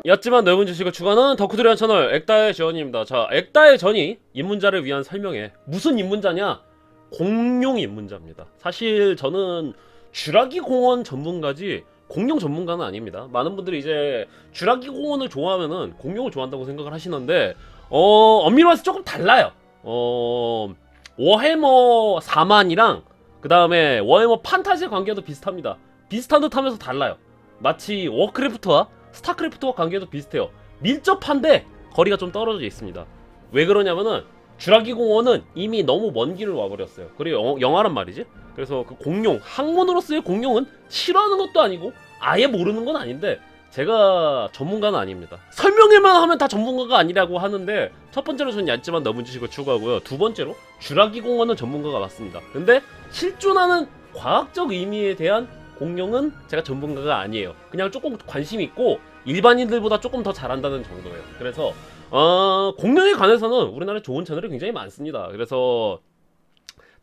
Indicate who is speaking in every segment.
Speaker 1: 였지만 넓은 지식을 추구하는 덕후들의 채널 액다의 지원입니다. 자, 액다의 전이 입문자를 위한 설명에 무슨 입문자냐? 공룡 입문자입니다. 사실 저는 쥐라기 공원 전문가지 공룡 전문가는 아닙니다. 많은 분들이 이제 쥐라기 공원을 좋아하면은 공룡을 좋아한다고 생각을 하시는데 엄밀히 말해서 조금 달라요. 워해머 4만이랑 그 다음에 워해머 판타지의 관계도 비슷합니다. 비슷한 듯 하면서 달라요. 마치 워크래프트와 스타크래프트와 관계도 비슷해요. 밀접한데 거리가 좀 떨어져 있습니다. 왜 그러냐면은 쥐라기 공원은 이미 너무 먼 길을 와버렸어요. 그리고 영화란 말이지. 그래서 그 공룡, 학문으로서의 공룡은 싫어하는 것도 아니고 아예 모르는 건 아닌데 제가 전문가는 아닙니다. 설명회만 하면 다 전문가가 아니라고 하는데 첫 번째로 저는 얕지만 넓은 지식을 추구하고요. 두 번째로 쥐라기 공원은 전문가가 맞습니다. 근데 실존하는 과학적 의미에 대한 공룡은 제가 전문가가 아니에요. 그냥 조금 관심 있고 일반인들보다 조금 더 잘한다는 정도예요. 그래서 공룡에 관해서는 우리나라에 좋은 채널이 굉장히 많습니다. 그래서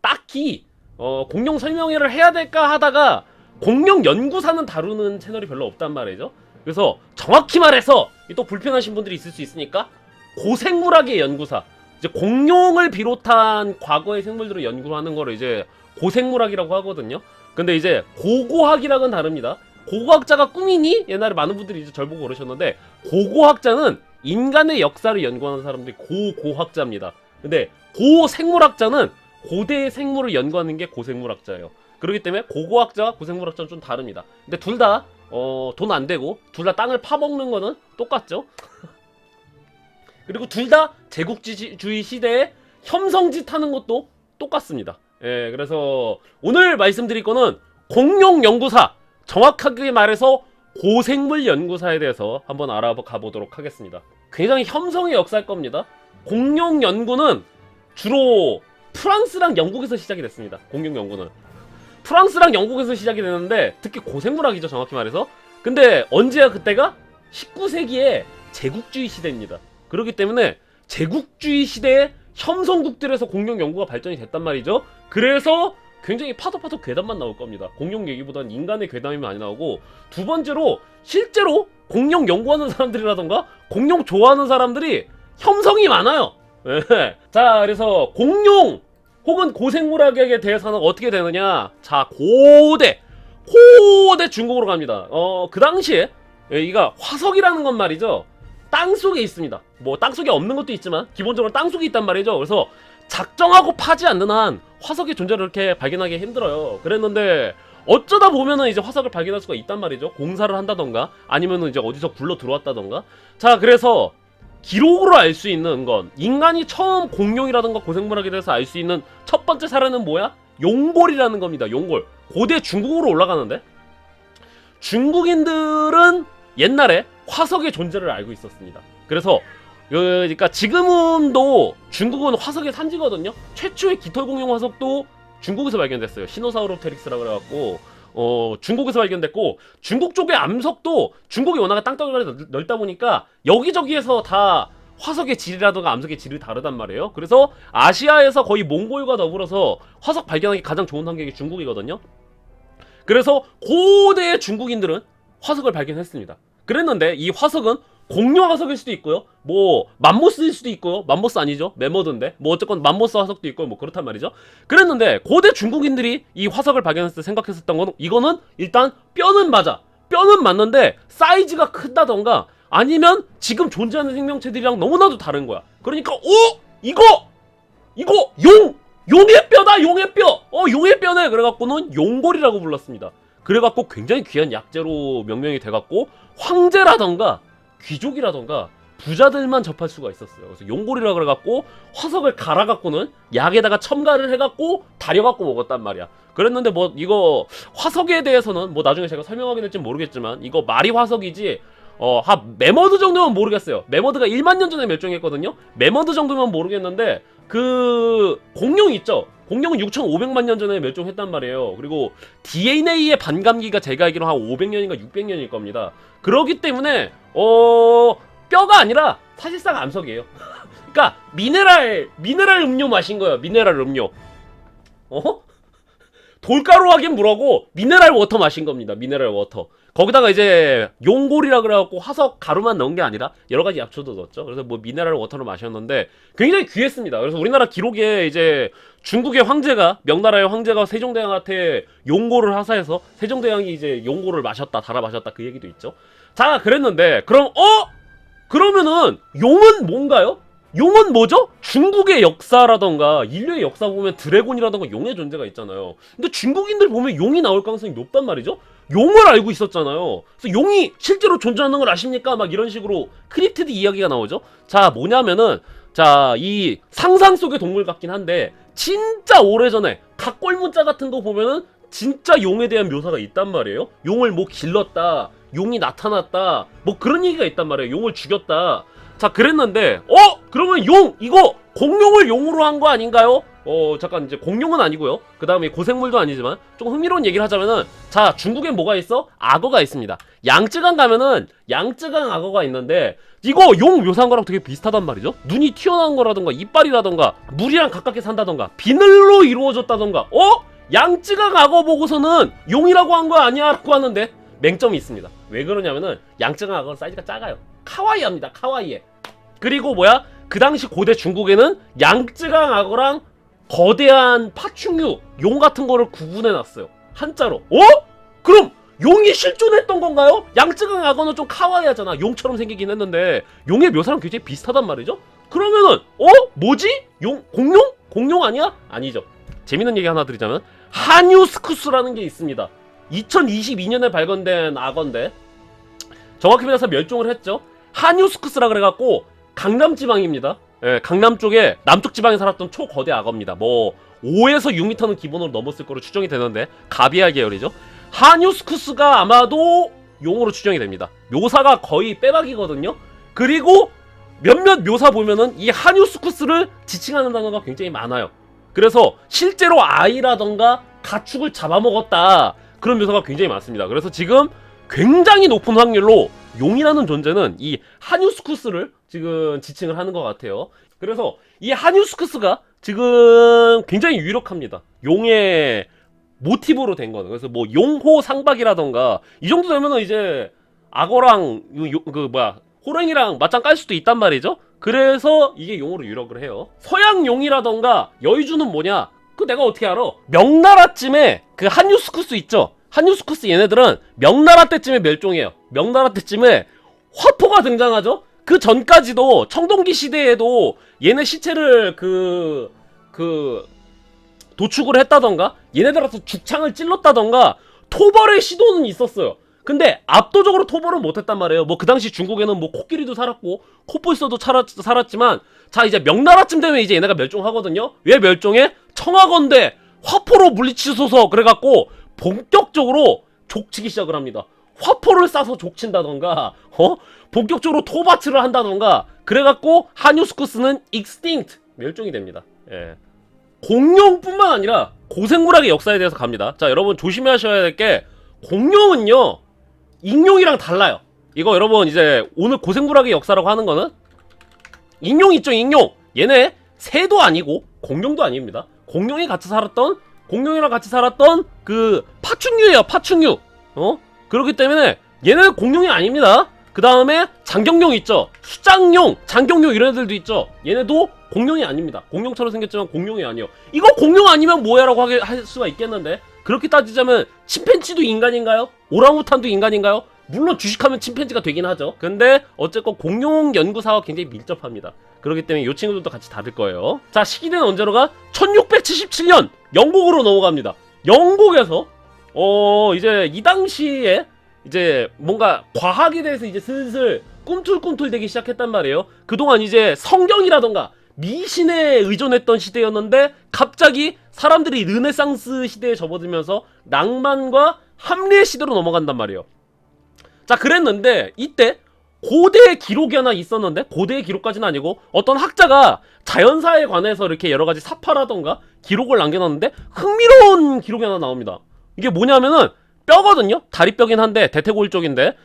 Speaker 1: 딱히 공룡 설명회를 해야 될까 하다가 공룡 연구사는 다루는 채널이 별로 없단 말이죠. 그래서 정확히 말해서 또 불편하신 분들이 있을 수 있으니까 고생물학의 연구사, 이제 공룡을 비롯한 과거의 생물들을 연구하는 거를 이제 고생물학이라고 하거든요. 근데 이제 고고학이랑은 다릅니다. 고고학자가 꿈이니? 옛날에 많은 분들이 이제 절 보고 그러셨는데 고고학자는 인간의 역사를 연구하는 사람들이 고고학자입니다. 근데 고생물학자는 고대의 생물을 연구하는 게 고생물학자예요. 그렇기 때문에 고고학자와 고생물학자는 좀 다릅니다. 근데 둘 다 돈 안 되고 둘 다 땅을 파먹는 거는 똑같죠. 그리고 둘 다 제국주의 시대에 혐성짓 하는 것도 똑같습니다. 예, 그래서 오늘 말씀드릴 거는 공룡 연구사, 정확하게 말해서 고생물 연구사에 대해서 한번 알아가 보도록 하겠습니다. 굉장히 혐성의 역사일 겁니다. 공룡 연구는 주로 프랑스랑 영국에서 시작이 됐습니다. 공룡 연구는 프랑스랑 영국에서 시작이 되는데 특히 고생물학이죠, 정확히 말해서. 근데 언제야? 그때가 19세기의 제국주의 시대입니다. 그렇기 때문에 제국주의 시대에 혐성국들에서 공룡 연구가 발전이 됐단 말이죠. 그래서 굉장히 파도 괴담만 나올 겁니다. 공룡 얘기보다는 인간의 괴담이 많이 나오고, 두 번째로 실제로 공룡 연구하는 사람들이라던가 공룡 좋아하는 사람들이 혐성이 많아요. 네. 자, 그래서 공룡 혹은 고생물학에 대해서는 어떻게 되느냐. 자, 고대 중국으로 갑니다. 그 당시에 여기가 화석이라는 건 말이죠, 땅속에 있습니다. 뭐 땅속에 없는 것도 있지만 기본적으로 땅속에 있단 말이죠. 그래서 작정하고 파지 않는 한 화석의 존재를 이렇게 발견하기 힘들어요. 그랬는데 어쩌다 보면은 이제 화석을 발견할 수가 있단 말이죠. 공사를 한다던가 아니면은 이제 어디서 굴러 들어왔다던가. 자, 그래서 기록으로 알 수 있는 건, 인간이 처음 공룡이라던가 고생물학에 대해서 알 수 있는 첫 번째 사례는 뭐야? 용골이라는 겁니다. 용골. 고대 중국으로 올라가는데 중국인들은 옛날에 화석의 존재를 알고 있었습니다. 그래서 그러니까 지금도 중국은 화석의 산지거든요. 최초의 깃털 공룡 화석도 중국에서 발견됐어요. 시노사우롭테릭스라고 그래갖고 중국에서 발견됐고, 중국 쪽의 암석도, 중국이 워낙에 땅덩이가 넓다 보니까 여기저기에서 다 화석의 질이라든가 암석의 질이 다르단 말이에요. 그래서 아시아에서 거의 몽골과 더불어서 화석 발견하기 가장 좋은 환경이 중국이거든요. 그래서 고대의 중국인들은 화석을 발견했습니다. 그랬는데 이 화석은 공룡 화석일 수도 있고요, 뭐 맘모스일 수도 있고요, 맘모스 아니죠, 메머드인데 뭐 어쨌건 맘모스 화석도 있고 뭐 그렇단 말이죠. 그랬는데 고대 중국인들이 이 화석을 발견했을 때 생각했었던 건, 이거는 일단 뼈는 맞아, 뼈는 맞는데 사이즈가 크다던가 아니면 지금 존재하는 생명체들이랑 너무나도 다른 거야. 그러니까 이거 용의 뼈다, 용의 뼈. 용의 뼈네. 그래갖고는 용골이라고 불렀습니다. 그래갖고 굉장히 귀한 약재로 명명이 돼갖고 황제라던가 귀족이라던가 부자들만 접할 수가 있었어요. 그래서 용골이라 그래갖고 화석을 갈아갖고는 약에다가 첨가를 해갖고 달여갖고 먹었단 말이야. 그랬는데 뭐 이거 화석에 대해서는 뭐 나중에 제가 설명하게 될지 모르겠지만 이거 말이 화석이지 메머드 정도면 모르겠어요. 메머드가 1만 년 전에 멸종했거든요. 메머드 정도면 모르겠는데 그 공룡 있죠, 공룡은 6,500만 년 전에 멸종했단 말이에요. 그리고 DNA의 반감기가 제가 알기로 한 500년인가 600년일 겁니다. 그렇기 때문에 뼈가 아니라 사실상 암석이에요. 그러니까 미네랄 음료 마신 거예요. 미네랄 음료. 돌가루 하긴 뭐라고 미네랄 워터 마신 겁니다. 미네랄 워터. 거기다가 이제 용골이라 그래갖고 화석 가루만 넣은 게 아니라 여러 가지 약초도 넣었죠. 그래서 뭐 미네랄 워터를 마셨는데 굉장히 귀했습니다. 그래서 우리나라 기록에 이제 중국의 황제가, 명나라의 황제가 세종대왕한테 용골을 하사해서 세종대왕이 이제 용골을 마셨다, 달아 마셨다 그 얘기도 있죠. 자, 그랬는데 그럼 그러면은 용은 뭔가요? 용은 뭐죠? 중국의 역사라던가 인류의 역사 보면 드래곤이라던가 용의 존재가 있잖아요. 근데 중국인들 보면 용이 나올 가능성이 높단 말이죠? 용을 알고 있었잖아요. 그래서 용이 실제로 존재하는 걸 아십니까? 막 이런 식으로 크립티드 이야기가 나오죠. 자, 뭐냐면은 자, 이 상상 속의 동물 같긴 한데 진짜 오래전에 각골문자 같은 거 보면은 진짜 용에 대한 묘사가 있단 말이에요. 용을 뭐 길렀다, 용이 나타났다, 뭐 그런 얘기가 있단 말이에요. 용을 죽였다. 자, 그랬는데 그러면 용 이거 공룡을 용으로 한 거 아닌가요? 잠깐, 이제 공룡은 아니고요. 그 다음에 고생물도 아니지만 조금 흥미로운 얘기를 하자면은, 자, 중국엔 뭐가 있어? 악어가 있습니다. 양쯔강 가면은 양쯔강 악어가 있는데 이거 용 묘사한 거랑 되게 비슷하단 말이죠. 눈이 튀어나온 거라던가 이빨이라던가 물이랑 가깝게 산다던가 비늘로 이루어졌다던가 양쯔강 악어 보고서는 용이라고 한 거 아니야? 라고 하는데 맹점이 있습니다. 왜 그러냐면은 양쯔강 악어 사이즈가 작아요. 카와이합니다. 카와이해. 그리고 뭐야? 그 당시 고대 중국에는 양쯔강 악어랑 거대한 파충류, 용 같은 거를 구분해놨어요. 한자로. 그럼 용이 실존했던 건가요? 양쯔강 악어는 좀 카와이하잖아. 용처럼 생기긴 했는데 용의 묘사랑 굉장히 비슷하단 말이죠? 그러면은 뭐지? 용? 공룡? 공룡 아니야? 아니죠. 재밌는 얘기 하나 드리자면 하뉴스쿠스라는 게 있습니다. 2022년에 발견된 악어인데 정확히 말해서 멸종을 했죠. 하뉴스쿠스라 그래갖고 강남지방입니다. 예, 강남 쪽에 남쪽 지방에 살았던 초거대 악어입니다. 뭐 5에서 6m는 기본으로 넘었을 거로 추정이 되는데 가비알 계열이죠. 하뉴스쿠스가 아마도 용으로 추정이 됩니다. 묘사가 거의 빼박이거든요. 그리고 몇몇 묘사 보면은 이 하뉴스쿠스를 지칭하는 단어가 굉장히 많아요. 그래서 실제로 아이라던가 가축을 잡아먹었다 그런 묘사가 굉장히 많습니다. 그래서 지금 굉장히 높은 확률로 용이라는 존재는 이 하뉴스쿠스를 지금 지칭을 하는 것 같아요. 그래서 이 하뉴스쿠스가 지금 굉장히 유력합니다. 용의 모티브로 된 거는. 그래서 뭐 용호 상박이라던가 이 정도 되면은 이제 악어랑 호랭이랑 맞짱 깔 수도 있단 말이죠. 그래서 이게 용으로 유력을 해요. 서양 용이라던가 여의주는 뭐냐? 그 내가 어떻게 알아? 명나라쯤에 그 하뉴스쿠스 있죠? 하뉴스쿠스 얘네들은 명나라 때쯤에 멸종해요. 명나라 때쯤에 화포가 등장하죠? 그 전까지도 청동기 시대에도 얘네 시체를 도축을 했다던가 얘네들한테 죽창을 찔렀다던가 토벌의 시도는 있었어요. 근데 압도적으로 토벌은 못했단 말이에요. 뭐 그 당시 중국에는 뭐 코끼리도 살았고 코뿔소도 살았지만 자, 이제 명나라쯤 되면 이제 얘네가 멸종하거든요. 왜 멸종해? 청하건대 화포로 물리치소서 그래갖고 본격적으로 족치기 시작을 합니다. 화포를 쏴서 족친다던가 본격적으로 토바츠를 한다던가 그래갖고 하뉴스쿠스는 extinct 멸종이 됩니다. 예. 공룡뿐만 아니라 고생물학의 역사에 대해서 갑니다. 자, 여러분 조심하셔야 될 게 공룡은요 익룡이랑 달라요. 이거 여러분 이제 오늘 고생물학의 역사라고 하는 거는 익룡 있죠, 익룡. 얘네 새도 아니고 공룡도 아닙니다. 공룡이랑 같이 살았던 그 파충류예요, 파충류. 그렇기 때문에 얘네는 공룡이 아닙니다. 그 다음에 장경룡 있죠, 수장룡, 장경룡 이런 애들도 있죠. 얘네도 공룡이 아닙니다. 공룡처럼 생겼지만 공룡이 아니에요. 이거 공룡 아니면 뭐야라고 할 수가 있겠는데 그렇게 따지자면 침팬지도 인간인가요? 오랑우탄도 인간인가요? 물론 주식하면 침팬지가 되긴 하죠. 근데 어쨌건 공룡 연구사와 굉장히 밀접합니다. 그렇기 때문에 이 친구들도 같이 다를 거예요. 자, 시기는 언제로 가? 1677년 영국으로 넘어갑니다. 영국에서 이제 이 당시에 이제 뭔가 과학에 대해서 이제 슬슬 꿈틀꿈틀 되기 시작했단 말이에요. 그동안 이제 성경이라던가 미신에 의존했던 시대였는데 갑자기 사람들이 르네상스 시대에 접어들면서 낭만과 합리의 시대로 넘어간단 말이에요. 자, 그랬는데 이때 고대의 기록이 하나 있었는데, 고대의 기록까지는 아니고 어떤 학자가 자연사에 관해서 이렇게 여러가지 사파라던가 기록을 남겨놨는데 흥미로운 기록이 하나 나옵니다. 이게 뭐냐면은 뼈거든요. 다리뼈긴 한데 대퇴골 쪽인데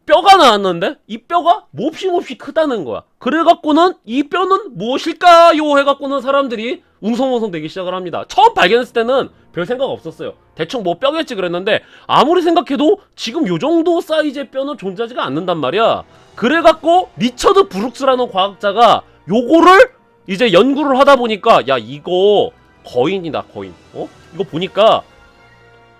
Speaker 1: 뼈가 나왔는데 이 뼈가 몹시 크다는 거야. 그래갖고는 이 뼈는 무엇일까요? 해갖고는 사람들이 웅성웅성 되기 시작을 합니다. 처음 발견했을 때는 별 생각 없었어요. 대충 뭐 뼈겠지 그랬는데 아무리 생각해도 지금 요 정도 사이즈의 뼈는 존재하지가 않는단 말이야. 그래갖고 리처드 브룩스라는 과학자가 요거를 이제 연구를 하다 보니까 야 이거 거인이다 거인. 이거 보니까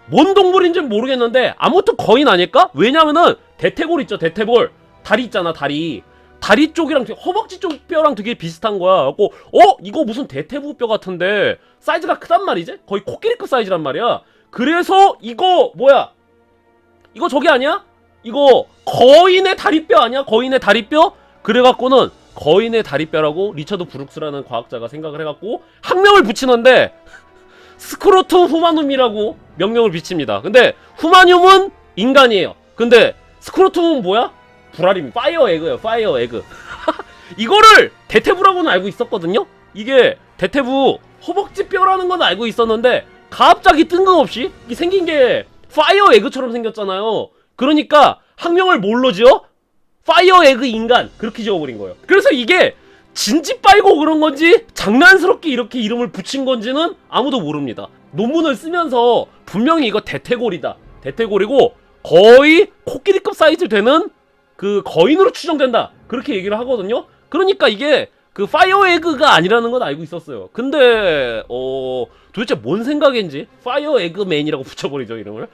Speaker 1: 뭔 동물인지는 모르겠는데 아무튼 거인 아닐까? 왜냐면은 대퇴골 있죠 대퇴골. 다리 있잖아 다리. 다리 쪽이랑 허벅지 쪽 뼈랑 되게 비슷한 거야. 그래갖고 이거 무슨 대퇴부 뼈 같은데 사이즈가 크단 말이지? 거의 코끼리급 사이즈란 말이야. 그래서 이거 뭐야? 이거 저기 아니야? 이거 거인의 다리뼈 아니야? 거인의 다리뼈? 그래갖고는 거인의 다리뼈라고 리처드 브룩스라는 과학자가 생각을 해갖고 학명을 붙이는데 스크로툼 후마눔이라고 명령을 비칩니다. 근데 후마늄은 인간이에요. 근데 스크로툼은 뭐야? 불알입니다. 파이어 에그예요. 파이어 에그. 이거를 대퇴부라고는 알고 있었거든요. 이게 대퇴부 허벅지 뼈라는 건 알고 있었는데 갑자기 뜬금없이 이게 생긴 게 파이어 에그처럼 생겼잖아요. 그러니까 학명을 뭘로 지어? 파이어 에그 인간 그렇게 지어버린 거예요. 그래서 이게 진지 빠이고 그런 건지 장난스럽게 이렇게 이름을 붙인 건지는 아무도 모릅니다. 논문을 쓰면서 분명히 이거 대퇴골이다. 대퇴골이고 거의 코끼리급 사이즈 되는 그 거인으로 추정된다. 그렇게 얘기를 하거든요. 그러니까 이게 그 파이어 에그가 아니라는 건 알고 있었어요. 근데 도대체 뭔 생각인지 파이어 에그맨이라고 붙여버리죠 이름을.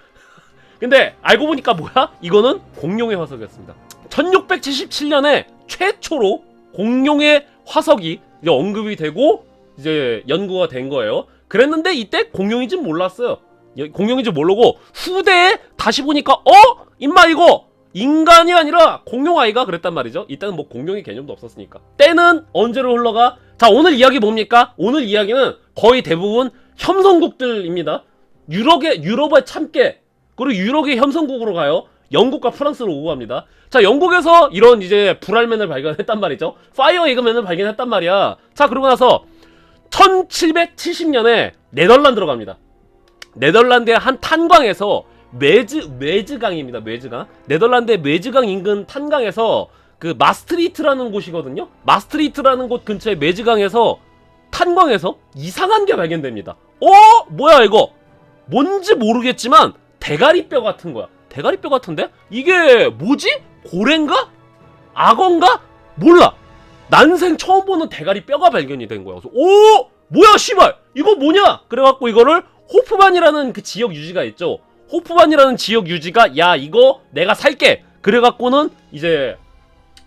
Speaker 1: 근데 알고 보니까 뭐야? 이거는 공룡의 화석이었습니다. 1677년에 최초로 공룡의 화석이 이제 언급이 되고 이제 연구가 된 거예요. 그랬는데 이때 공룡인지 몰랐어요. 공룡인지 모르고 후대에 다시 보니까 임마 이거 인간이 아니라 공룡 아이가 그랬단 말이죠. 이때는 뭐 공룡의 개념도 없었으니까. 때는 언제로 흘러가? 자 오늘 이야기 뭡니까? 오늘 이야기는 거의 대부분 협성국들입니다. 유럽의 참깨 그리고 유럽의 협성국으로 가요. 영국과 프랑스로 오고 갑니다. 자 영국에서 이런 이제 불알맨을 발견했단 말이죠. 파이어 에그맨을 발견했단 말이야. 자 그러고 나서 1770년에 네덜란드로 갑니다. 네덜란드의 한 탄광에서 메즈강입니다. 메즈강. 네덜란드의 메즈강 인근 탄강에서 그 마스트리트라는 곳이거든요. 마스트리트라는 곳 근처의 메즈강에서 탄광에서 이상한 게 발견됩니다. 뭐야 이거? 뭔지 모르겠지만 대가리뼈 같은 거야. 대가리뼈 같은데? 이게 뭐지? 고래인가? 악어인가? 몰라. 난생 처음 보는 대가리뼈가 발견이 된 거야. 그래서 뭐야 씨발 이거 뭐냐? 그래갖고 이거를 호프만이라는 그 지역 유지가 있죠. 호프만이라는 지역 유지가 야 이거 내가 살게. 그래갖고는 이제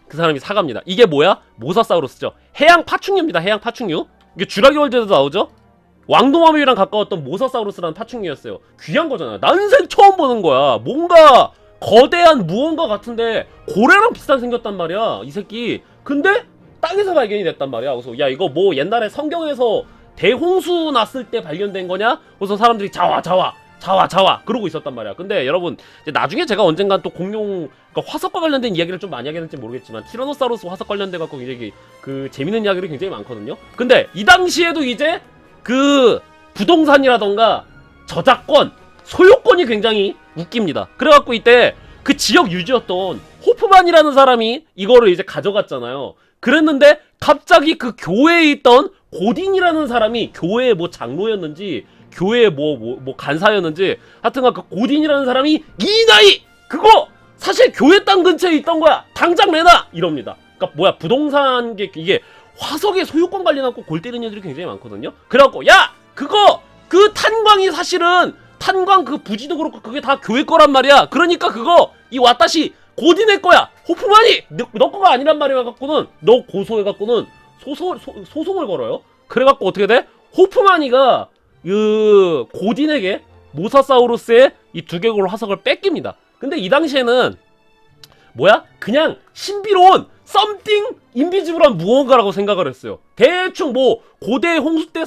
Speaker 1: 그 사람이 사갑니다. 이게 뭐야? 모사사우루스죠. 해양 파충류입니다. 해양 파충류. 이게 주라기 월드에도 나오죠. 왕도마뱀이랑 가까웠던 모사사우루스라는 파충류였어요. 귀한 거잖아. 난생 처음 보는 거야. 뭔가 거대한 무언가 같은데 고래랑 비슷하게 생겼단 말이야 이 새끼. 근데 땅에서 발견이 됐단 말이야. 그래서 야 이거 뭐 옛날에 성경에서 대홍수 났을 때 발견된 거냐? 그래서 사람들이 자와 그러고 있었단 말이야. 근데 여러분 이제 나중에 제가 언젠간 또 공룡 그러니까 화석과 관련된 이야기를 좀 많이 하게 될지 모르겠지만 티라노사우루스 화석 관련돼 갖고 굉장히 그 재밌는 이야기들이 굉장히 많거든요. 근데 이 당시에도 이제 그 부동산이라던가 저작권, 소유권이 굉장히 웃깁니다. 그래갖고 이때 그 지역 유지였던 호프만이라는 사람이 이거를 이제 가져갔잖아요. 그랬는데 갑자기 그 교회에 있던 고딘이라는 사람이 교회의 뭐 장로였는지 교회의 뭐 간사였는지 하여튼간 그 고딘이라는 사람이 이 나이 그거 사실 교회 땅 근처에 있던 거야. 당장 내놔 이럽니다. 그러니까 뭐야 부동산 이게 화석의 소유권 관련하고 골 때리는 일들이 굉장히 많거든요. 그래갖고 야 그거 그 탄광이 사실은 탄광 그 부지도 그렇고 그게 다 교회 거란 말이야. 그러니까 그거 이 와타시 고딘의 거야. 호프만이 너 거가 아니란 말이야. 갖고는 너 고소해갖고는 소송을 걸어요. 그래갖고 어떻게 돼? 호프만이가 그 고딘에게 모사사우루스의 이 두개골 화석을 뺏깁니다. 근데 이 당시에는 뭐야? 그냥 신비로운 썸띵 인비지블한 무언가라고 생각을 했어요. 대충 뭐 고대 홍수 때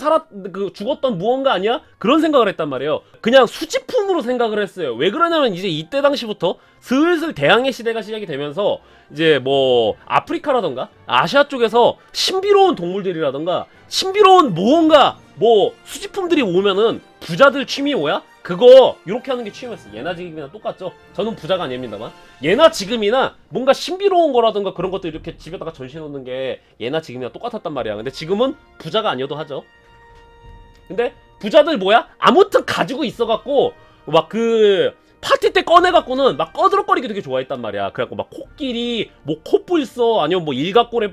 Speaker 1: 죽었던 무언가 아니야? 그런 생각을 했단 말이에요. 그냥 수집품으로 생각을 했어요. 왜 그러냐면 이제 이때 당시부터 슬슬 대항해 시대가 시작이 되면서 이제 뭐 아프리카라던가 아시아 쪽에서 신비로운 동물들이라던가 신비로운 무언가 뭐 수집품들이 오면은 부자들 취미 뭐야? 그거 이렇게 하는 게 취미였어. 예나 지금이나 똑같죠. 저는 부자가 아닙니다만 예나 지금이나 뭔가 신비로운 거라든가 그런 것들 이렇게 집에다가 전시해 놓는 게 예나 지금이나 똑같았단 말이야. 근데 지금은 부자가 아니어도 하죠. 근데 부자들 뭐야? 아무튼 가지고 있어갖고 막 그 파티 때 꺼내갖고는 막 꺼드럭거리기 되게 좋아했단 말이야. 그래갖고 막 코끼리 뭐 코뿔 써 아니면 뭐 일각고래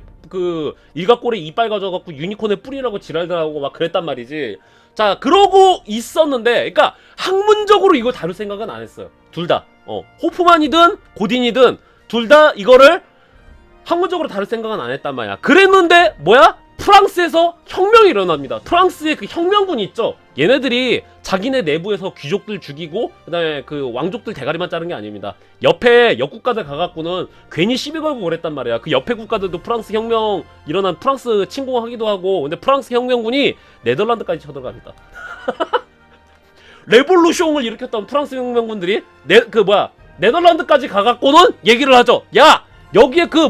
Speaker 1: 이빨 가져갖고 유니콘에 뿌리라고 지랄들하고 막 그랬단 말이지. 자, 그러고 있었는데, 그러니까 학문적으로 이걸 다룰 생각은 안 했어요. 둘 다. 호프만이든 고딘이든 둘 다 이거를 학문적으로 다룰 생각은 안 했단 말이야. 그랬는데 뭐야? 프랑스에서 혁명이 일어납니다. 프랑스의 그 혁명군 있죠? 얘네들이 자기네 내부에서 귀족들 죽이고 그다음에 그 왕족들 대가리만 자른 게 아닙니다. 옆에 옆국가들 가갖고는 괜히 시비 걸고 그랬단 말이야. 그 옆에 국가들도 프랑스 혁명 일어난 프랑스 침공하기도 하고. 근데 프랑스 혁명군이 네덜란드까지 쳐들어갑니다. 레볼루숑을 일으켰던 프랑스 혁명군들이 네덜란드까지 가갖고는 얘기를 하죠. 야, 여기에 그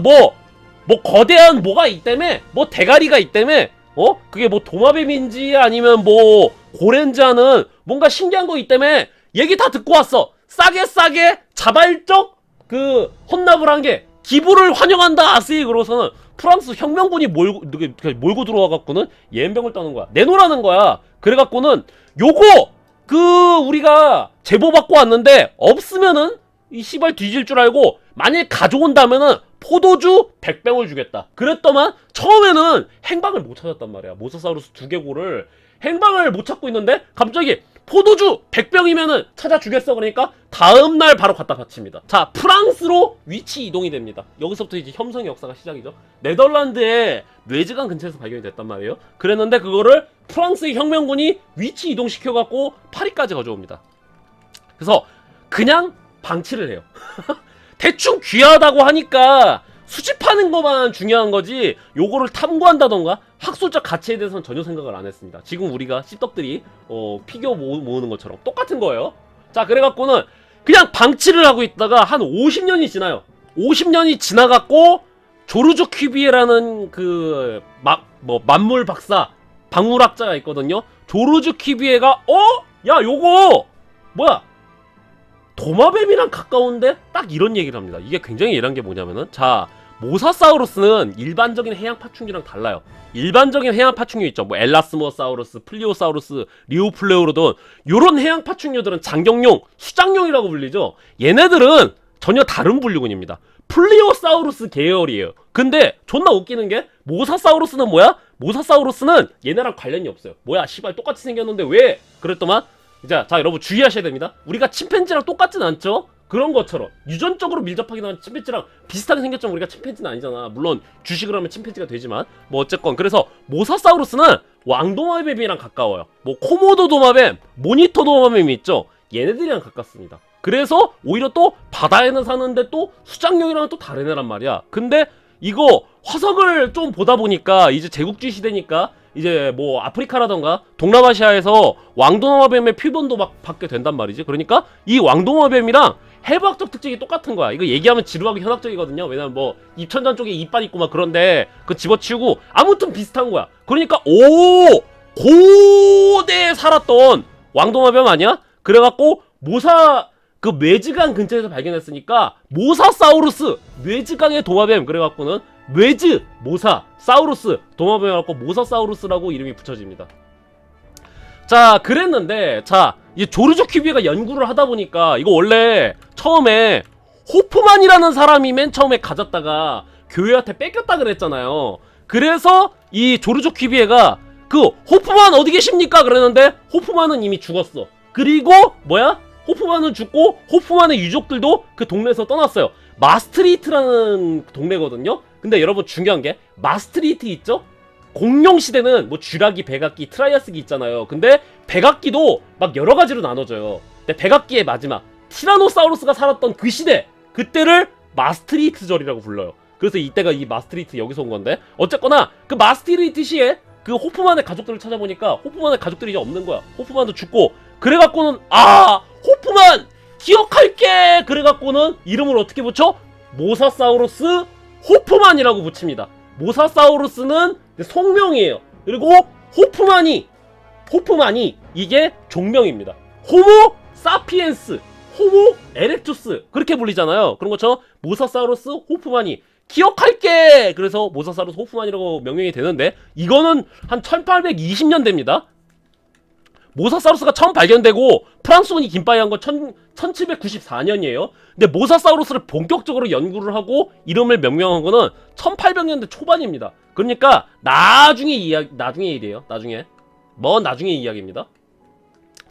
Speaker 1: 뭐 거대한 뭐가 있다며, 뭐 대가리가 있다며, 그게 뭐 도마뱀인지 아니면 뭐 고렌지 하는 뭔가 신기한 거 있다며 얘기 다 듣고 왔어. 싸게 자발적 그 헌납을 한 게 기부를 환영한다 아스이. 그러고서는 프랑스 혁명군이 몰고 들어와갖고는 예병을 떠는 거야. 내놓으라는 거야. 그래갖고는 요거 그 우리가 제보 받고 왔는데 없으면은 이 씨발 뒤질 줄 알고 만일 가져온다면은 포도주 100병을 주겠다. 그랬더만 처음에는 행방을 못 찾았단 말이야. 모사사우루스 두개골을 행방을 못 찾고 있는데 갑자기 포도주 100병이면은 찾아주겠어. 그러니까 다음날 바로 갖다 바칩니다. 자, 프랑스로 위치 이동이 됩니다. 여기서부터 이제 혐성의 역사가 시작이죠. 네덜란드의 뇌지강 근처에서 발견이 됐단 말이에요. 그랬는데 그거를 프랑스의 혁명군이 위치 이동시켜갖고 파리까지 가져옵니다. 그래서 그냥 방치를 해요. 대충 귀하다고 하니까 수집하는 것만 중요한 거지 요거를 탐구한다던가 학술적 가치에 대해서는 전혀 생각을 안 했습니다. 지금 우리가 씹덕들이 피규어 모으는 것처럼 똑같은 거예요. 자, 그래갖고는 그냥 방치를 하고 있다가 한 50년이 지나요. 50년이 지나갖고 조르주 퀴비에라는 그 만물 박사 박물학자가 있거든요. 조르주 퀴비에가 야, 요거 뭐야, 도마뱀이랑 가까운데? 딱 이런 얘기를 합니다. 이게 굉장히 예리한 게 뭐냐면은, 자, 모사사우루스는 일반적인 해양 파충류랑 달라요. 일반적인 해양 파충류 있죠. 뭐 엘라스모사우루스, 플리오사우루스, 리오플레우로돈, 요런 해양 파충류들은 장경용, 수장용이라고 불리죠. 얘네들은 전혀 다른 분류군입니다. 플리오사우루스 계열이에요. 근데 존나 웃기는 게 모사사우루스는 뭐야? 모사사우루스는 얘네랑 관련이 없어요. 뭐야, 씨발 똑같이 생겼는데 왜? 그랬더만 자, 여러분 주의하셔야 됩니다. 우리가 침팬지랑 똑같진 않죠? 그런 것처럼 유전적으로 밀접하게 나온 침팬지랑 비슷하게 생겼지만 우리가 침팬지는 아니잖아. 물론 주식을 하면 침팬지가 되지만 뭐 어쨌건 그래서 모사사우루스는 왕도마뱀이랑 가까워요. 뭐 코모도 도마뱀, 모니터 도마뱀이 있죠. 얘네들이랑 가깝습니다. 그래서 오히려 또 바다에는 사는데 또 수장용이랑은 또 다른 애란 말이야. 근데 이거 화석을 좀 보다 보니까 이제 제국주의 시대니까 이제 뭐 아프리카라던가 동남아시아에서 왕도마뱀의 표본도 막 받게 된단 말이지. 그러니까 이 왕도마뱀이랑 해부학적 특징이 똑같은 거야. 이거 얘기하면 지루하기 현학적이거든요. 왜냐면 뭐 입천장 쪽에 이빨 있고 막 그런데 그거 집어치우고 아무튼 비슷한 거야. 그러니까 고대에 살았던 왕도마뱀 아니야? 그래갖고 그 뇌지강 근처에서 발견했으니까 모사사우루스, 뇌지강의 도마뱀. 그래갖고는 모사 사우루스 도마뱀을 갖고 모사사우루스라고 이름이 붙여집니다. 자, 그랬는데 자, 이 조르주 퀴비에가 연구를 하다 보니까 이거 원래 처음에 호프만이라는 사람이 맨 처음에 가졌다가 교회한테 뺏겼다 그랬잖아요. 그래서 이 조르주 퀴비에가 그 호프만 어디 계십니까? 그랬는데 호프만은 이미 죽었어. 그리고 뭐야? 호프만은 죽고 호프만의 유족들도 그 동네에서 떠났어요. 마스트리트라는 동네거든요. 근데 여러분 중요한 게 마스트리트 있죠? 공룡 시대는 뭐 쥐라기, 백악기, 트라이아스기 있잖아요. 근데 백악기도 막 여러 가지로 나눠져요. 근데 백악기의 마지막 티라노사우루스가 살았던 그 시대, 그때를 마스트리트절이라고 불러요. 그래서 이때가 이 마스트리트 여기서 온 건데, 어쨌거나 그 마스트리트 시에 그 호프만의 가족들을 찾아보니까 호프만의 가족들이 이제 없는 거야. 호프만도 죽고. 그래갖고는 호프만 기억할게. 그래갖고는 이름을 어떻게 붙여? 모사사우루스 호프만이라고 붙입니다. 모사사우루스는 성명이에요. 그리고 호프만이 이게 종명입니다. 호모 사피엔스, 호모 에렉투스 그렇게 불리잖아요. 그런 것처럼 모사사우루스 호프만이 기억할게. 그래서 모사사우루스 호프만이라고 명명이 되는데 이거는 한 1820년대입니다. 모사사우루스가 처음 발견되고 프랑스군이 긴바이한 건 1794년이에요. 근데 모사사우루스를 본격적으로 연구를 하고 이름을 명명한 거는 1800년대 초반입니다. 그러니까 나중에 일이에요. 먼 나중에 이야기입니다.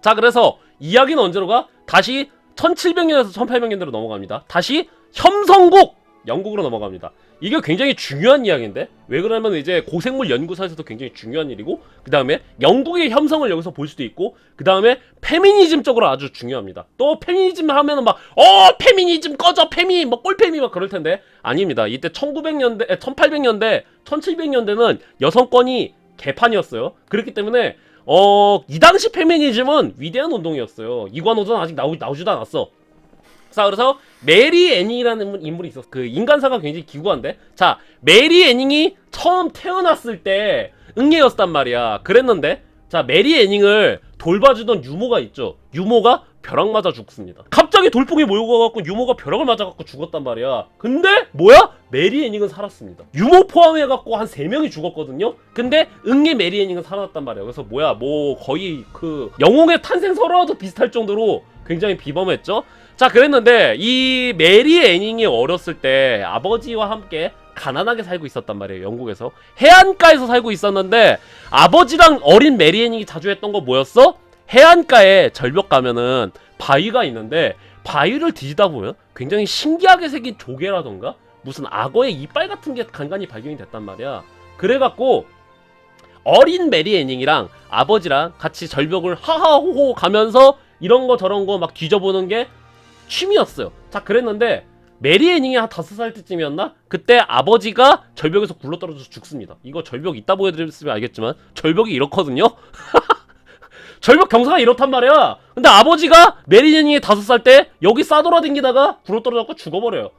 Speaker 1: 자, 그래서 이야기는 언제로 가? 다시 1700년에서 1800년대로 넘어갑니다. 다시 혐성국 영국으로 넘어갑니다. 이게 굉장히 중요한 이야기인데, 왜 그러냐면 이제 고생물 연구사에서도 굉장히 중요한 일이고, 그 다음에 영국의 혐성을 여기서 볼 수도 있고, 그 다음에 페미니즘 쪽으로 아주 중요합니다. 또 페미니즘 하면은 막 페미니즘 꺼져, 페미 뭐 꼴페미 막 그럴 텐데 아닙니다. 이때 1900년대 1800년대 1700년대는 여성권이 개판이었어요. 그렇기 때문에 이 당시 페미니즘은 위대한 운동이었어요. 이관호도는 아직 나오지도 않았어. 자, 그래서 메리 애닝이라는 인물이 있었어. 그 인간사가 굉장히 기구한데, 자, 메리 애닝이 처음 태어났을 때 응애였단 말이야. 그랬는데, 자, 메리 애닝을 돌봐주던 유모가 있죠. 유모가 벼락 맞아 죽습니다. 갑자기 돌풍이 몰고 가갖고 유모가 벼락을 맞아갖고 죽었단 말이야. 근데 뭐야? 메리 애닝은 살았습니다. 유모 포함해갖고 한 3명이 죽었거든요. 근데 응애 메리 애닝은 살아났단 말이야. 그래서 뭐야, 뭐 거의 그 영웅의 탄생설화와도 비슷할 정도로 굉장히 비범했죠. 자, 그랬는데 이 메리 애닝이 어렸을 때 아버지와 함께 가난하게 살고 있었단 말이에요. 영국에서 해안가에서 살고 있었는데, 아버지랑 어린 메리 애닝이 자주 했던 거 뭐였어? 해안가에 절벽 가면은 바위가 있는데, 바위를 뒤지다 보면 굉장히 신기하게 생긴 조개라던가 무슨 악어의 이빨 같은 게 간간히 발견이 됐단 말이야. 그래갖고 어린 메리 애닝이랑 아버지랑 같이 절벽을 하하호호 가면서 이런 거 저런 거 막 뒤져보는 게 취미였어요. 자, 그랬는데 메리 애닝이 한 5살 때쯤이었나? 그때 아버지가 절벽에서 굴러떨어져서 죽습니다. 이거 절벽 이따 보여드렸으면 알겠지만 절벽이 이렇거든요. 절벽 경사가 이렇단 말이야. 근데 아버지가 메리 애닝이 5살 때 여기 싸돌아댕기다가 굴러떨어져서 죽어버려요.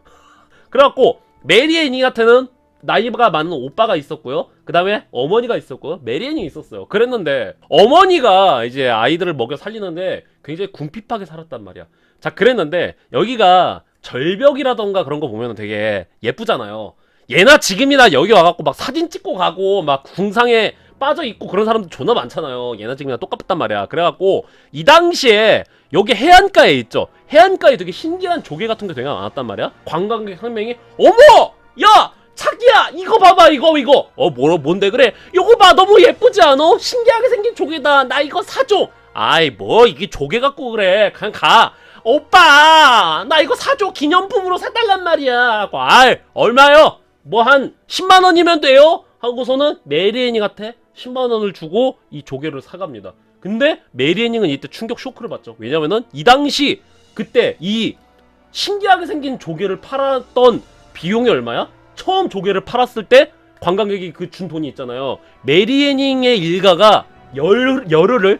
Speaker 1: 그래갖고 메리 애닝한테는 나이가 많은 오빠가 있었고요. 그 다음에 어머니가 있었고요. 메리 애닝이 있었어요. 그랬는데 어머니가 이제 아이들을 먹여 살리는데 굉장히 궁핍하게 살았단 말이야. 자, 그랬는데 여기가 절벽이라던가 그런 거 보면 되게 예쁘잖아요. 예나 지금이나 여기 와갖고 막 사진 찍고 가고 막 궁상에 빠져있고 그런 사람들 존나 많잖아요. 예나 지금이나 똑같단 말이야. 그래갖고 이 당시에 여기 해안가에 있죠. 해안가에 되게 신기한 조개 같은 게 되게 많았단 말이야. 관광객 한 명이 어머! 야! 자기야! 이거 봐봐, 이거! 뭔데 그래? 이거 봐, 너무 예쁘지 않아? 신기하게 생긴 조개다. 나 이거 사줘! 아이, 뭐 이게 조개 갖고 그래. 그냥 가. 오빠! 나 이거 사줘! 기념품으로 사달란 말이야. 아이, 얼마요? 뭐 한 10만원이면 돼요? 하고서는 메리 애닝한테 10만원을 주고 이 조개를 사갑니다. 근데 메리 애닝은 이때 충격 쇼크를 받죠. 왜냐면은 이 당시 그때 이 신기하게 생긴 조개를 팔았던 비용이 얼마야? 처음 조개를 팔았을 때 관광객이 그 준 돈이 있잖아요. 메리 애닝의 일가가 열흘을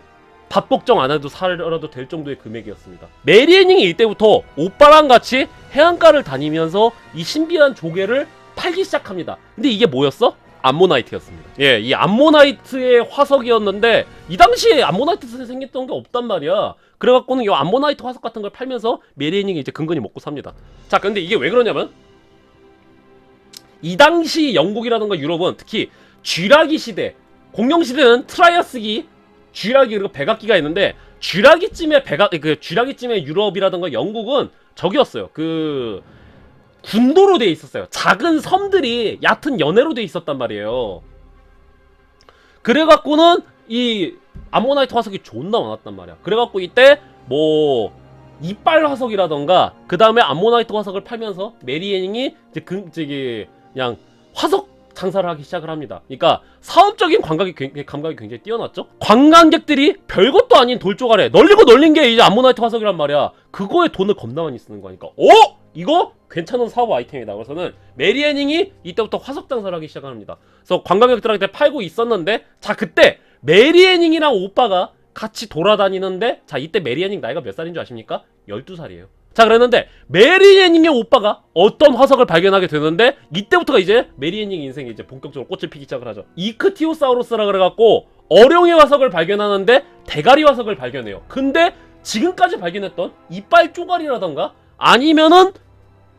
Speaker 1: 밥 걱정 안 해도 살아도 될 정도의 금액이었습니다. 메리 애닝이 이때부터 오빠랑 같이 해안가를 다니면서 이 신비한 조개를 팔기 시작합니다. 근데 이게 뭐였어? 암모나이트였습니다. 예, 이 암모나이트의 화석이었는데 이 당시에 암모나이트 생겼던 게 없단 말이야. 그래갖고는 이 암모나이트 화석 같은 걸 팔면서 메리 애닝이 이제 근근히 먹고 삽니다. 자, 근데 이게 왜 그러냐면 이 당시 영국이라든가 유럽은 특히 쥐라기 시대, 공룡 시대는 트라이아스기, 쥐라기 그리고 백악기가 있는데 쥐라기쯤에 쥐라기쯤에 유럽이라든가 영국은 저기였어요. 그 군도로 돼 있었어요. 작은 섬들이 얕은 연해로 돼 있었단 말이에요. 그래갖고는 이 암모나이트 화석이 존나 많았단 말이야. 그래갖고 이때 뭐 이빨 화석이라던가 그 다음에 암모나이트 화석을 팔면서 메리 애닝이 이제 그냥 화석 장사를 하기 시작을 합니다. 그러니까 사업적인 감각이 굉장히 뛰어났죠. 관광객들이 별것도 아닌 돌조각에 널리고 널린 게 이제 암모나이트 화석이란 말이야. 그거에 돈을 겁나 많이 쓰는 거니까 이거 괜찮은 사업 아이템이다. 그래서는 메리 애닝이 이때부터 화석 장사를 하기 시작합니다. 그래서 관광객들한테 팔고 있었는데, 자, 그때 메리 애닝이랑 오빠가 같이 돌아다니는데, 자, 이때 메리 애닝 나이가 몇 살인 줄 아십니까? 12살이에요. 자, 그랬는데 메리 애닝의 오빠가 어떤 화석을 발견하게 되는데, 이때부터가 이제 메리 애닝 인생이 이제 본격적으로 꽃을 피기 시작을 하죠. 이크티오사우루스라 그래갖고 어룡의 화석을 발견하는데 대가리 화석을 발견해요. 근데 지금까지 발견했던 이빨 쪼가리라던가 아니면은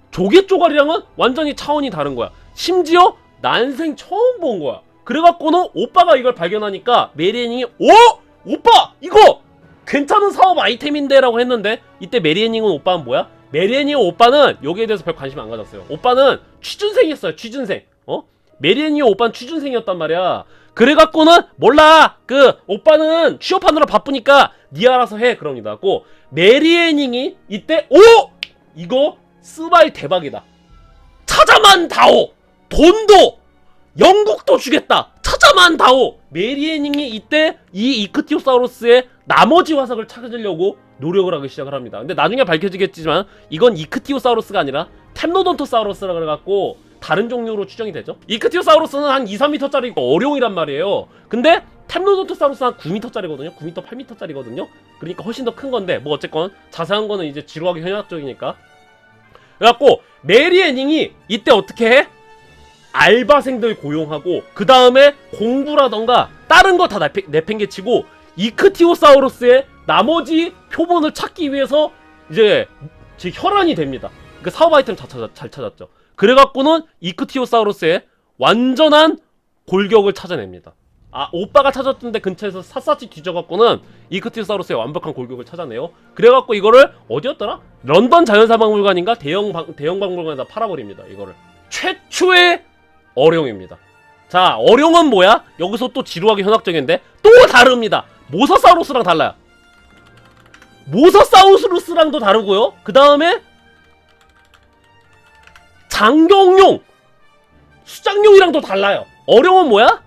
Speaker 1: 조개 쪼가리랑은 완전히 차원이 다른 거야. 심지어 난생 처음 본 거야. 그래갖고는 오빠가 이걸 발견하니까 메리 애닝이 오빠 이거 괜찮은 사업 아이템인데 라고 했는데 이때 메리애닝은 오빠는 뭐야? 메리애닝 오빠는 여기에 대해서 별 관심 안 가졌어요. 오빠는 취준생이었어요. 취준생. 메리애닝 오빠는 취준생이었단 말이야. 그래갖고는 몰라 그 오빠는 취업하느라 바쁘니까 니 알아서 해 그럽니다. 고 메리애닝이 이때 오! 이거 스바이 대박이다. 찾아만 다오! 돈도! 영국도 주겠다! 찾아만 다오! 메리애닝이 이때 이 이크티오사우루스의 나머지 화석을 찾으려고 노력을 하기 시작을 합니다. 근데 나중에 밝혀지겠지만 이건 이크티오사우루스가 아니라 템노돈토사우루스라 그래갖고 다른 종류로 추정이 되죠. 이크티오사우루스는 한 2, 3m짜리 어룡이란 말이에요. 근데 템노돈토사우루스는 한 9m짜리거든요. 9m, 8m짜리거든요. 그러니까 훨씬 더 큰 건데 뭐 어쨌건 자세한 거는 이제 지루하게 현학적이니까. 그래갖고 메리애닝이 이때 어떻게 해? 알바생들 고용하고 그 다음에 공부라던가 다른 거 다 내팽개치고 이크티오사우루스의 나머지 표본을 찾기 위해서 이제 혈안이 됩니다. 그 사업 아이템 잘 찾았죠. 그래갖고는 이크티오사우루스의 완전한 골격을 찾아냅니다. 아, 오빠가 찾았던데 근처에서 샅샅이 뒤져갖고는 이크티오사우루스의 완벽한 골격을 찾아내요. 그래갖고 이거를 어디였더라? 런던 자연사박물관인가 대형 박물관에다 팔아버립니다. 이거를 최초의 어룡입니다. 자, 어룡은 뭐야? 여기서 또 지루하게 현학적인데 또 다릅니다. 모사사우루스랑 달라요. 모사사우루스랑도 다르고요. 그 다음에 장경용, 수장용이랑도 달라요. 어룡은 뭐야?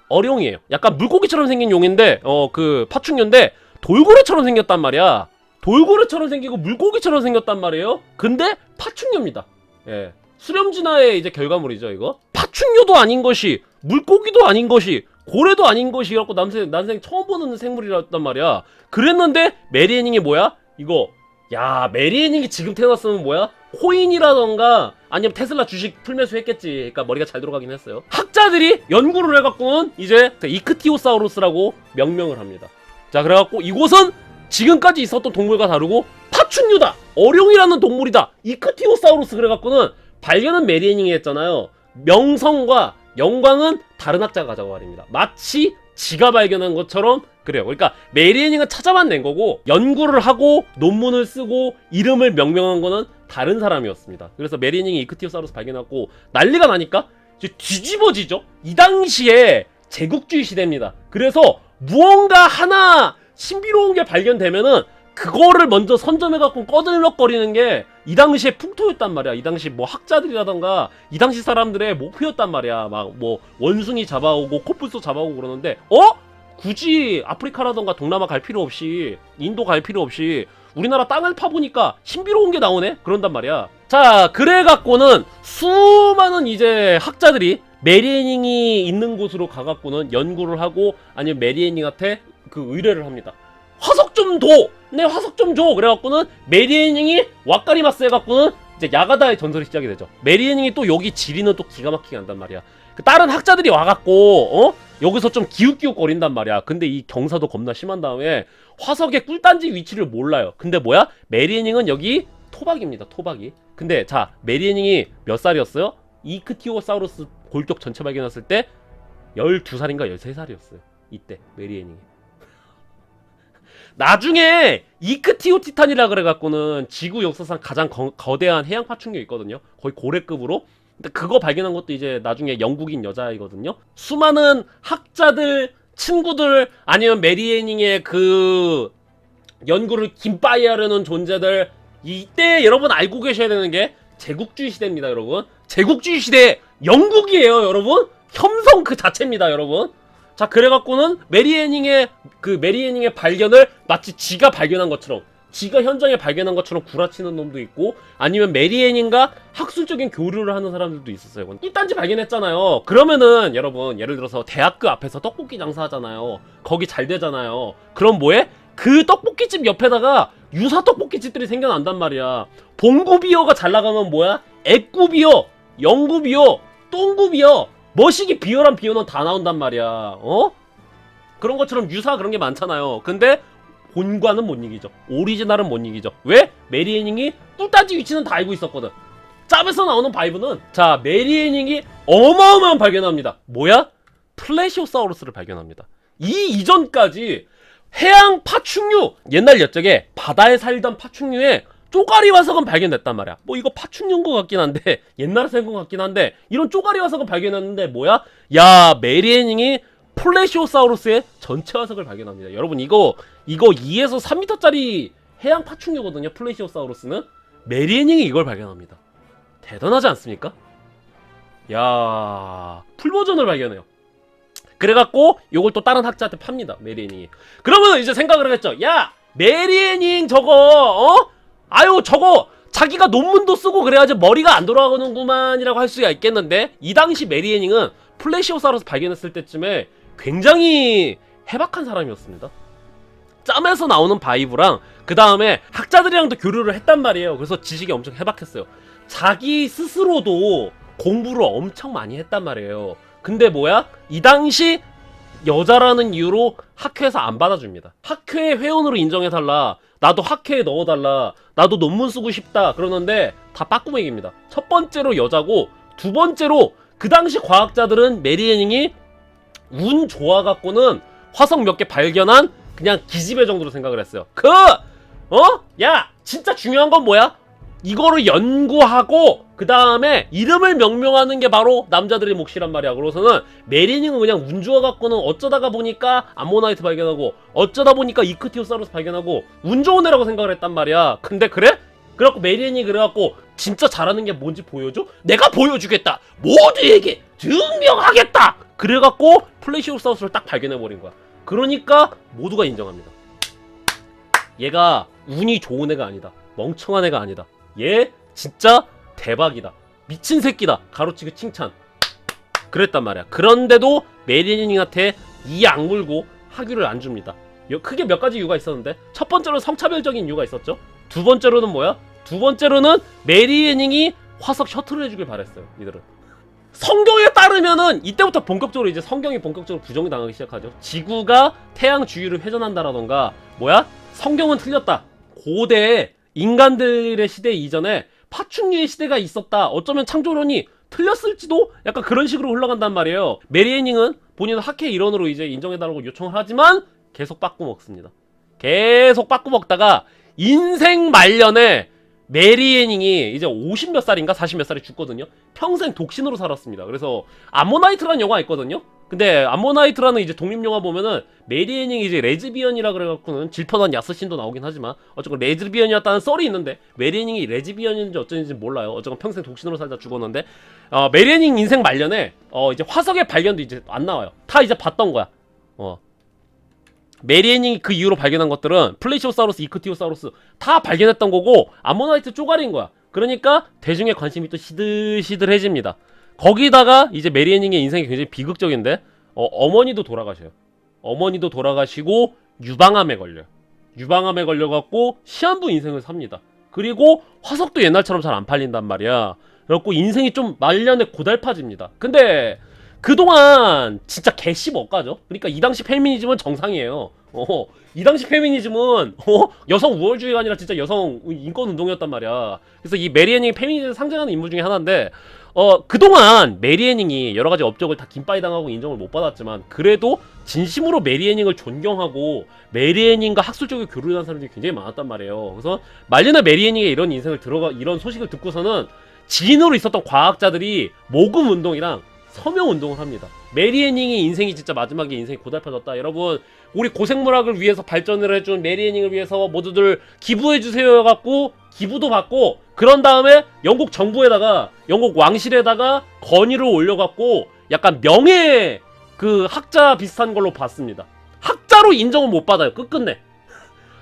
Speaker 1: 어룡이에요. 약간 물고기처럼 생긴 용인데 그 파충류인데 돌고래처럼 생겼단 말이야. 돌고래처럼 생기고 물고기처럼 생겼단 말이에요. 근데 파충류입니다. 예. 수렴진화의 이제 결과물이죠, 이거. 파충류도 아닌 것이, 물고기도 아닌 것이, 고래도 아닌 것이, 이렇고 난생 처음 보는 생물이란 말이야. 그랬는데, 메리애닝이 뭐야? 이거, 야, 메리애닝이 지금 태어났으면 뭐야? 코인이라던가, 아니면 테슬라 주식 풀매수 했겠지. 그러니까 머리가 잘 돌아가긴 했어요. 학자들이 연구를 해갖고는 이제 이크티오사우루스라고 명명을 합니다. 자, 그래갖고 이곳은 지금까지 있었던 동물과 다르고, 파충류다! 어룡이라는 동물이다! 이크티오사우루스 그래갖고는 발견은 메리애닝이 했잖아요. 명성과 영광은 다른 학자가 가져가 말입니다. 마치 지가 발견한 것처럼 그래요. 그러니까 메리애닝은 찾아만 낸 거고 연구를 하고 논문을 쓰고 이름을 명명한 거는 다른 사람이었습니다. 그래서 메리애닝이 이크티오사우루스 발견하고 난리가 나니까 이제 뒤집어지죠. 이 당시에 제국주의 시대입니다. 그래서 무언가 하나 신비로운 게 발견되면은 그거를 먼저 선점해갖고 꺼들럭거리는 게 이 당시에 풍토였단 말이야. 이 당시 뭐 학자들이라던가 이 당시 사람들의 목표였단 말이야. 막 뭐 원숭이 잡아오고 코뿔소 잡아오고 그러는데 굳이 아프리카라던가 동남아 갈 필요 없이 인도 갈 필요 없이 우리나라 땅을 파보니까 신비로운 게 나오네? 그런단 말이야. 자, 그래갖고는 수많은 이제 학자들이 메리애닝이 있는 곳으로 가갖고는 연구를 하고 아니면 메리애닝한테 그 의뢰를 합니다. 화석 좀 줘! 내 화석 좀 줘! 그래갖고는 메리애닝이 왁가리마스 해갖고는 이제 야가다의 전설이 시작이 되죠. 메리애닝이 또 여기 지리는 또 기가 막히게 한단 말이야. 그 다른 학자들이 와갖고 여기서 좀 기웃기웃 거린단 말이야. 근데 이 경사도 겁나 심한 다음에 화석의 꿀단지 위치를 몰라요. 근데 뭐야? 메리애닝은 여기 토박입니다. 토박이. 근데 자, 메리애닝이 몇 살이었어요? 이크티오사우루스 골격 전체 발견했을 때 12살인가 13살이었어요. 이때 메리애닝이. 나중에 이크티오티탄이라 그래갖고는 지구 역사상 가장 거대한 해양 파충류 있거든요. 거의 고래급으로. 근데 그거 발견한 것도 이제 나중에 영국인 여자이거든요. 수많은 학자들, 친구들, 아니면 메리애닝의 그 연구를 김빠이 하려는 존재들, 이때 여러분 알고 계셔야 되는 게 제국주의 시대입니다, 여러분. 제국주의 시대 영국이에요, 여러분. 혐성 그 자체입니다, 여러분. 자, 그래갖고는 메리애닝의 발견을 마치 지가 발견한 것처럼, 지가 현장에 발견한 것처럼 구라치는 놈도 있고, 아니면 메리애닝과 학술적인 교류를 하는 사람들도 있었어요. 꿀단지 발견했잖아요. 그러면은 여러분, 예를 들어서 대학교 앞에서 떡볶이 장사하잖아요. 거기 잘 되잖아요. 그럼 뭐해? 그 떡볶이집 옆에다가 유사 떡볶이집들이 생겨난단 말이야. 봉구비어가 잘 나가면 뭐야? 애구비어, 영구비어, 똥구비어, 머시기 비어란 비어는 다 나온단 말이야. 그런 것처럼 유사 그런 게 많잖아요. 근데 본관은 못 이기죠. 오리지널은 못 이기죠. 왜? 메리애닝이 꿀단지 위치는 다 알고 있었거든. 짭에서 나오는 바이브는, 자, 메리애닝이 어마어마한 발견합니다. 뭐야? 플래시오사우루스를 발견합니다. 이 이전까지 해양 파충류, 옛날 옛적에 바다에 살던 파충류에 쪼가리 화석은 발견됐단 말이야. 뭐 이거 파충류인 것 같긴 한데, 옛날에 생긴 것 같긴 한데, 이런 쪼가리 화석은 발견했는데 뭐야? 야, 메리 해닝이 플래시오사우루스의 전체 화석을 발견합니다. 여러분 이거 2에서 3m짜리 해양 파충류거든요. 플래시오사우루스는. 메리 해닝이 이걸 발견합니다. 대단하지 않습니까? 야, 풀버전을 발견해요. 그래갖고 요걸 또 다른 학자한테 팝니다. 메리 해닝이. 그러면 이제 생각을 하겠죠. 야, 메리 해닝 저거 아유 저거 자기가 논문도 쓰고 그래야지 머리가 안 돌아가는구만이라고 할 수가 있겠는데, 이 당시 메리 해닝은 플래시오사우루스 발견했을 때쯤에 굉장히 해박한 사람이었습니다. 짬에서 나오는 바이브랑 그 다음에 학자들이랑도 교류를 했단 말이에요. 그래서 지식이 엄청 해박했어요. 자기 스스로도 공부를 엄청 많이 했단 말이에요. 근데 뭐야? 이 당시 여자라는 이유로 학회에서 안 받아줍니다. 학회 회원으로 인정해달라, 나도 학회에 넣어달라, 나도 논문 쓰고 싶다 그러는데 다 빠꾸맥입니다. 첫 번째로 여자고, 두 번째로 그 당시 과학자들은 메리 해닝이 운 좋아갖고는 화석 몇 개 발견한 그냥 기집애 정도로 생각을 했어요. 야, 진짜 중요한 건 뭐야? 이거를 연구하고 그 다음에 이름을 명명하는 게 바로 남자들의 몫이란 말이야. 그래서는 메리 해닝은 그냥 운 좋아갖고는 어쩌다가 보니까 암모나이트 발견하고, 어쩌다 보니까 이크티오사우루스 발견하고, 운 좋은 애라고 생각을 했단 말이야. 근데 그래? 그래갖고 메리 해닝이 그래갖고 진짜 잘하는 게 뭔지 보여줘? 내가 보여주겠다, 모두에게 증명하겠다, 그래갖고 플래시오사우루스를 딱 발견해버린 거야. 그러니까 모두가 인정합니다. 얘가 운이 좋은 애가 아니다, 멍청한 애가 아니다, 얘 진짜 대박이다, 미친 새끼다, 가로치기 칭찬, 그랬단 말이야. 그런데도 메리 해닝한테 이 악물고 학위를 안 줍니다. 크게 몇 가지 이유가 있었는데, 첫 번째로는 성차별적인 이유가 있었죠. 두 번째로는 뭐야? 두 번째로는 메리 해닝이 화석 셔틀을 해주길 바랬어요. 이들은 성경에 따르면은 이때부터 본격적으로 이제 성경이 본격적으로 부정이 당하기 시작하죠. 지구가 태양 주위를 회전한다라던가, 뭐야? 성경은 틀렸다, 고대 인간들의 시대 이전에 파충류의 시대가 있었다, 어쩌면 창조론이 틀렸을지도, 약간 그런 식으로 흘러간단 말이에요. 메리 해닝은 본인은 학회 일원으로 이제 인정해달라고 요청을 하지만 계속 빠꾸 먹습니다. 계속 빠꾸 먹다가 인생 말년에 메리 해닝이 이제 50 몇 살인가 40 몇 살에 죽거든요. 평생 독신으로 살았습니다. 그래서 암모나이트라는 영화 있거든요. 근데 암모나이트라는 이제 독립영화 보면은 메리 해닝이 이제 레즈비언이라 그래갖고는 질펀한 야스신도 나오긴 하지만 어쨌건 레즈비언이었다는 썰이 있는데, 메리 해닝이 레즈비언인지 어쩐지 몰라요. 어쨌건 평생 독신으로 살다 죽었는데, 메리 해닝 인생 말년에 이제 화석의 발견도 이제 안 나와요. 다 이제 봤던 거야. 메리 해닝이 그 이후로 발견한 것들은 플래시오사우루스, 이크티오사우루스 다 발견했던 거고, 암모나이트 쪼가리인 거야. 그러니까 대중의 관심이 또 시들시들해집니다. 거기다가 이제 메리 해닝의 인생이 굉장히 비극적인데, 어머니도 돌아가셔요. 어머니도 돌아가시고 유방암에 걸려요. 유방암에 걸려갖고 시한부 인생을 삽니다. 그리고 화석도 옛날처럼 잘 안 팔린단 말이야. 그래갖고 인생이 좀 말년에 고달파집니다. 근데 그동안 진짜 개씨 먹가죠. 그러니까 이 당시 페미니즘은 정상이에요. 이 당시 페미니즘은 여성 우월주의가 아니라 진짜 여성 인권 운동이었단 말이야. 그래서 이 메리 해닝이 페미니즘을 상징하는 인물 중에 하나인데, 그동안 메리 해닝이 여러가지 업적을 다 김빠이 당하고 인정을 못 받았지만, 그래도 진심으로 메리 해닝을 존경하고 메리 해닝과 학술적으로 교류를 한 사람들이 굉장히 많았단 말이에요. 그래서 말년에 메리 해닝의 이런 인생을 이런 소식을 듣고서는 지인으로 있었던 과학자들이 모금 운동이랑 서명 운동을 합니다. 메리 해닝이 인생이 진짜 마지막에 인생이 고달파졌다, 여러분 우리 고생물학을 위해서 발전을 해준 메리 해닝을 위해서 모두들 기부해주세요 해갖고 기부도 받고, 그런 다음에 영국 정부에다가, 영국 왕실에다가 건의를 올려갖고 약간 명예 그 학자 비슷한 걸로 받습니다. 학자로 인정을 못 받아요. 끝끝내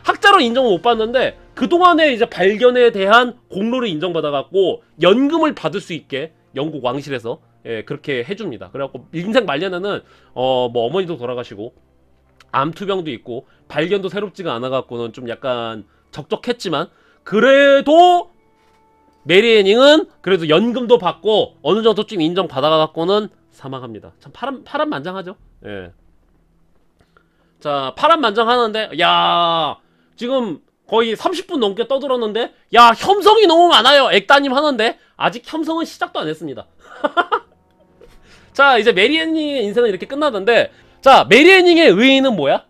Speaker 1: 학자로 인정을 못 받는데, 그동안의 이제 발견에 대한 공로를 인정받아갖고 연금을 받을 수 있게 영국 왕실에서 그렇게 해줍니다. 그래갖고 인생 말년에는 뭐 어머니도 돌아가시고 암투병도 있고 발견도 새롭지가 않아갖고는 좀 약간 적적했지만, 그래도 메리 해닝은 그래도 연금도 받고 어느 정도 좀 인정받아갖고는 사망합니다. 참 파란만장하죠. 예. 자, 파란만장하는데, 야, 지금 거의 30분 넘게 떠들었는데, 야, 혐성이 너무 많아요 액따님 하는데 아직 혐성은 시작도 안 했습니다. 자, 이제 메리 해닝의 인생은 이렇게 끝나던데, 자, 메리 애닝의 의의는 뭐야?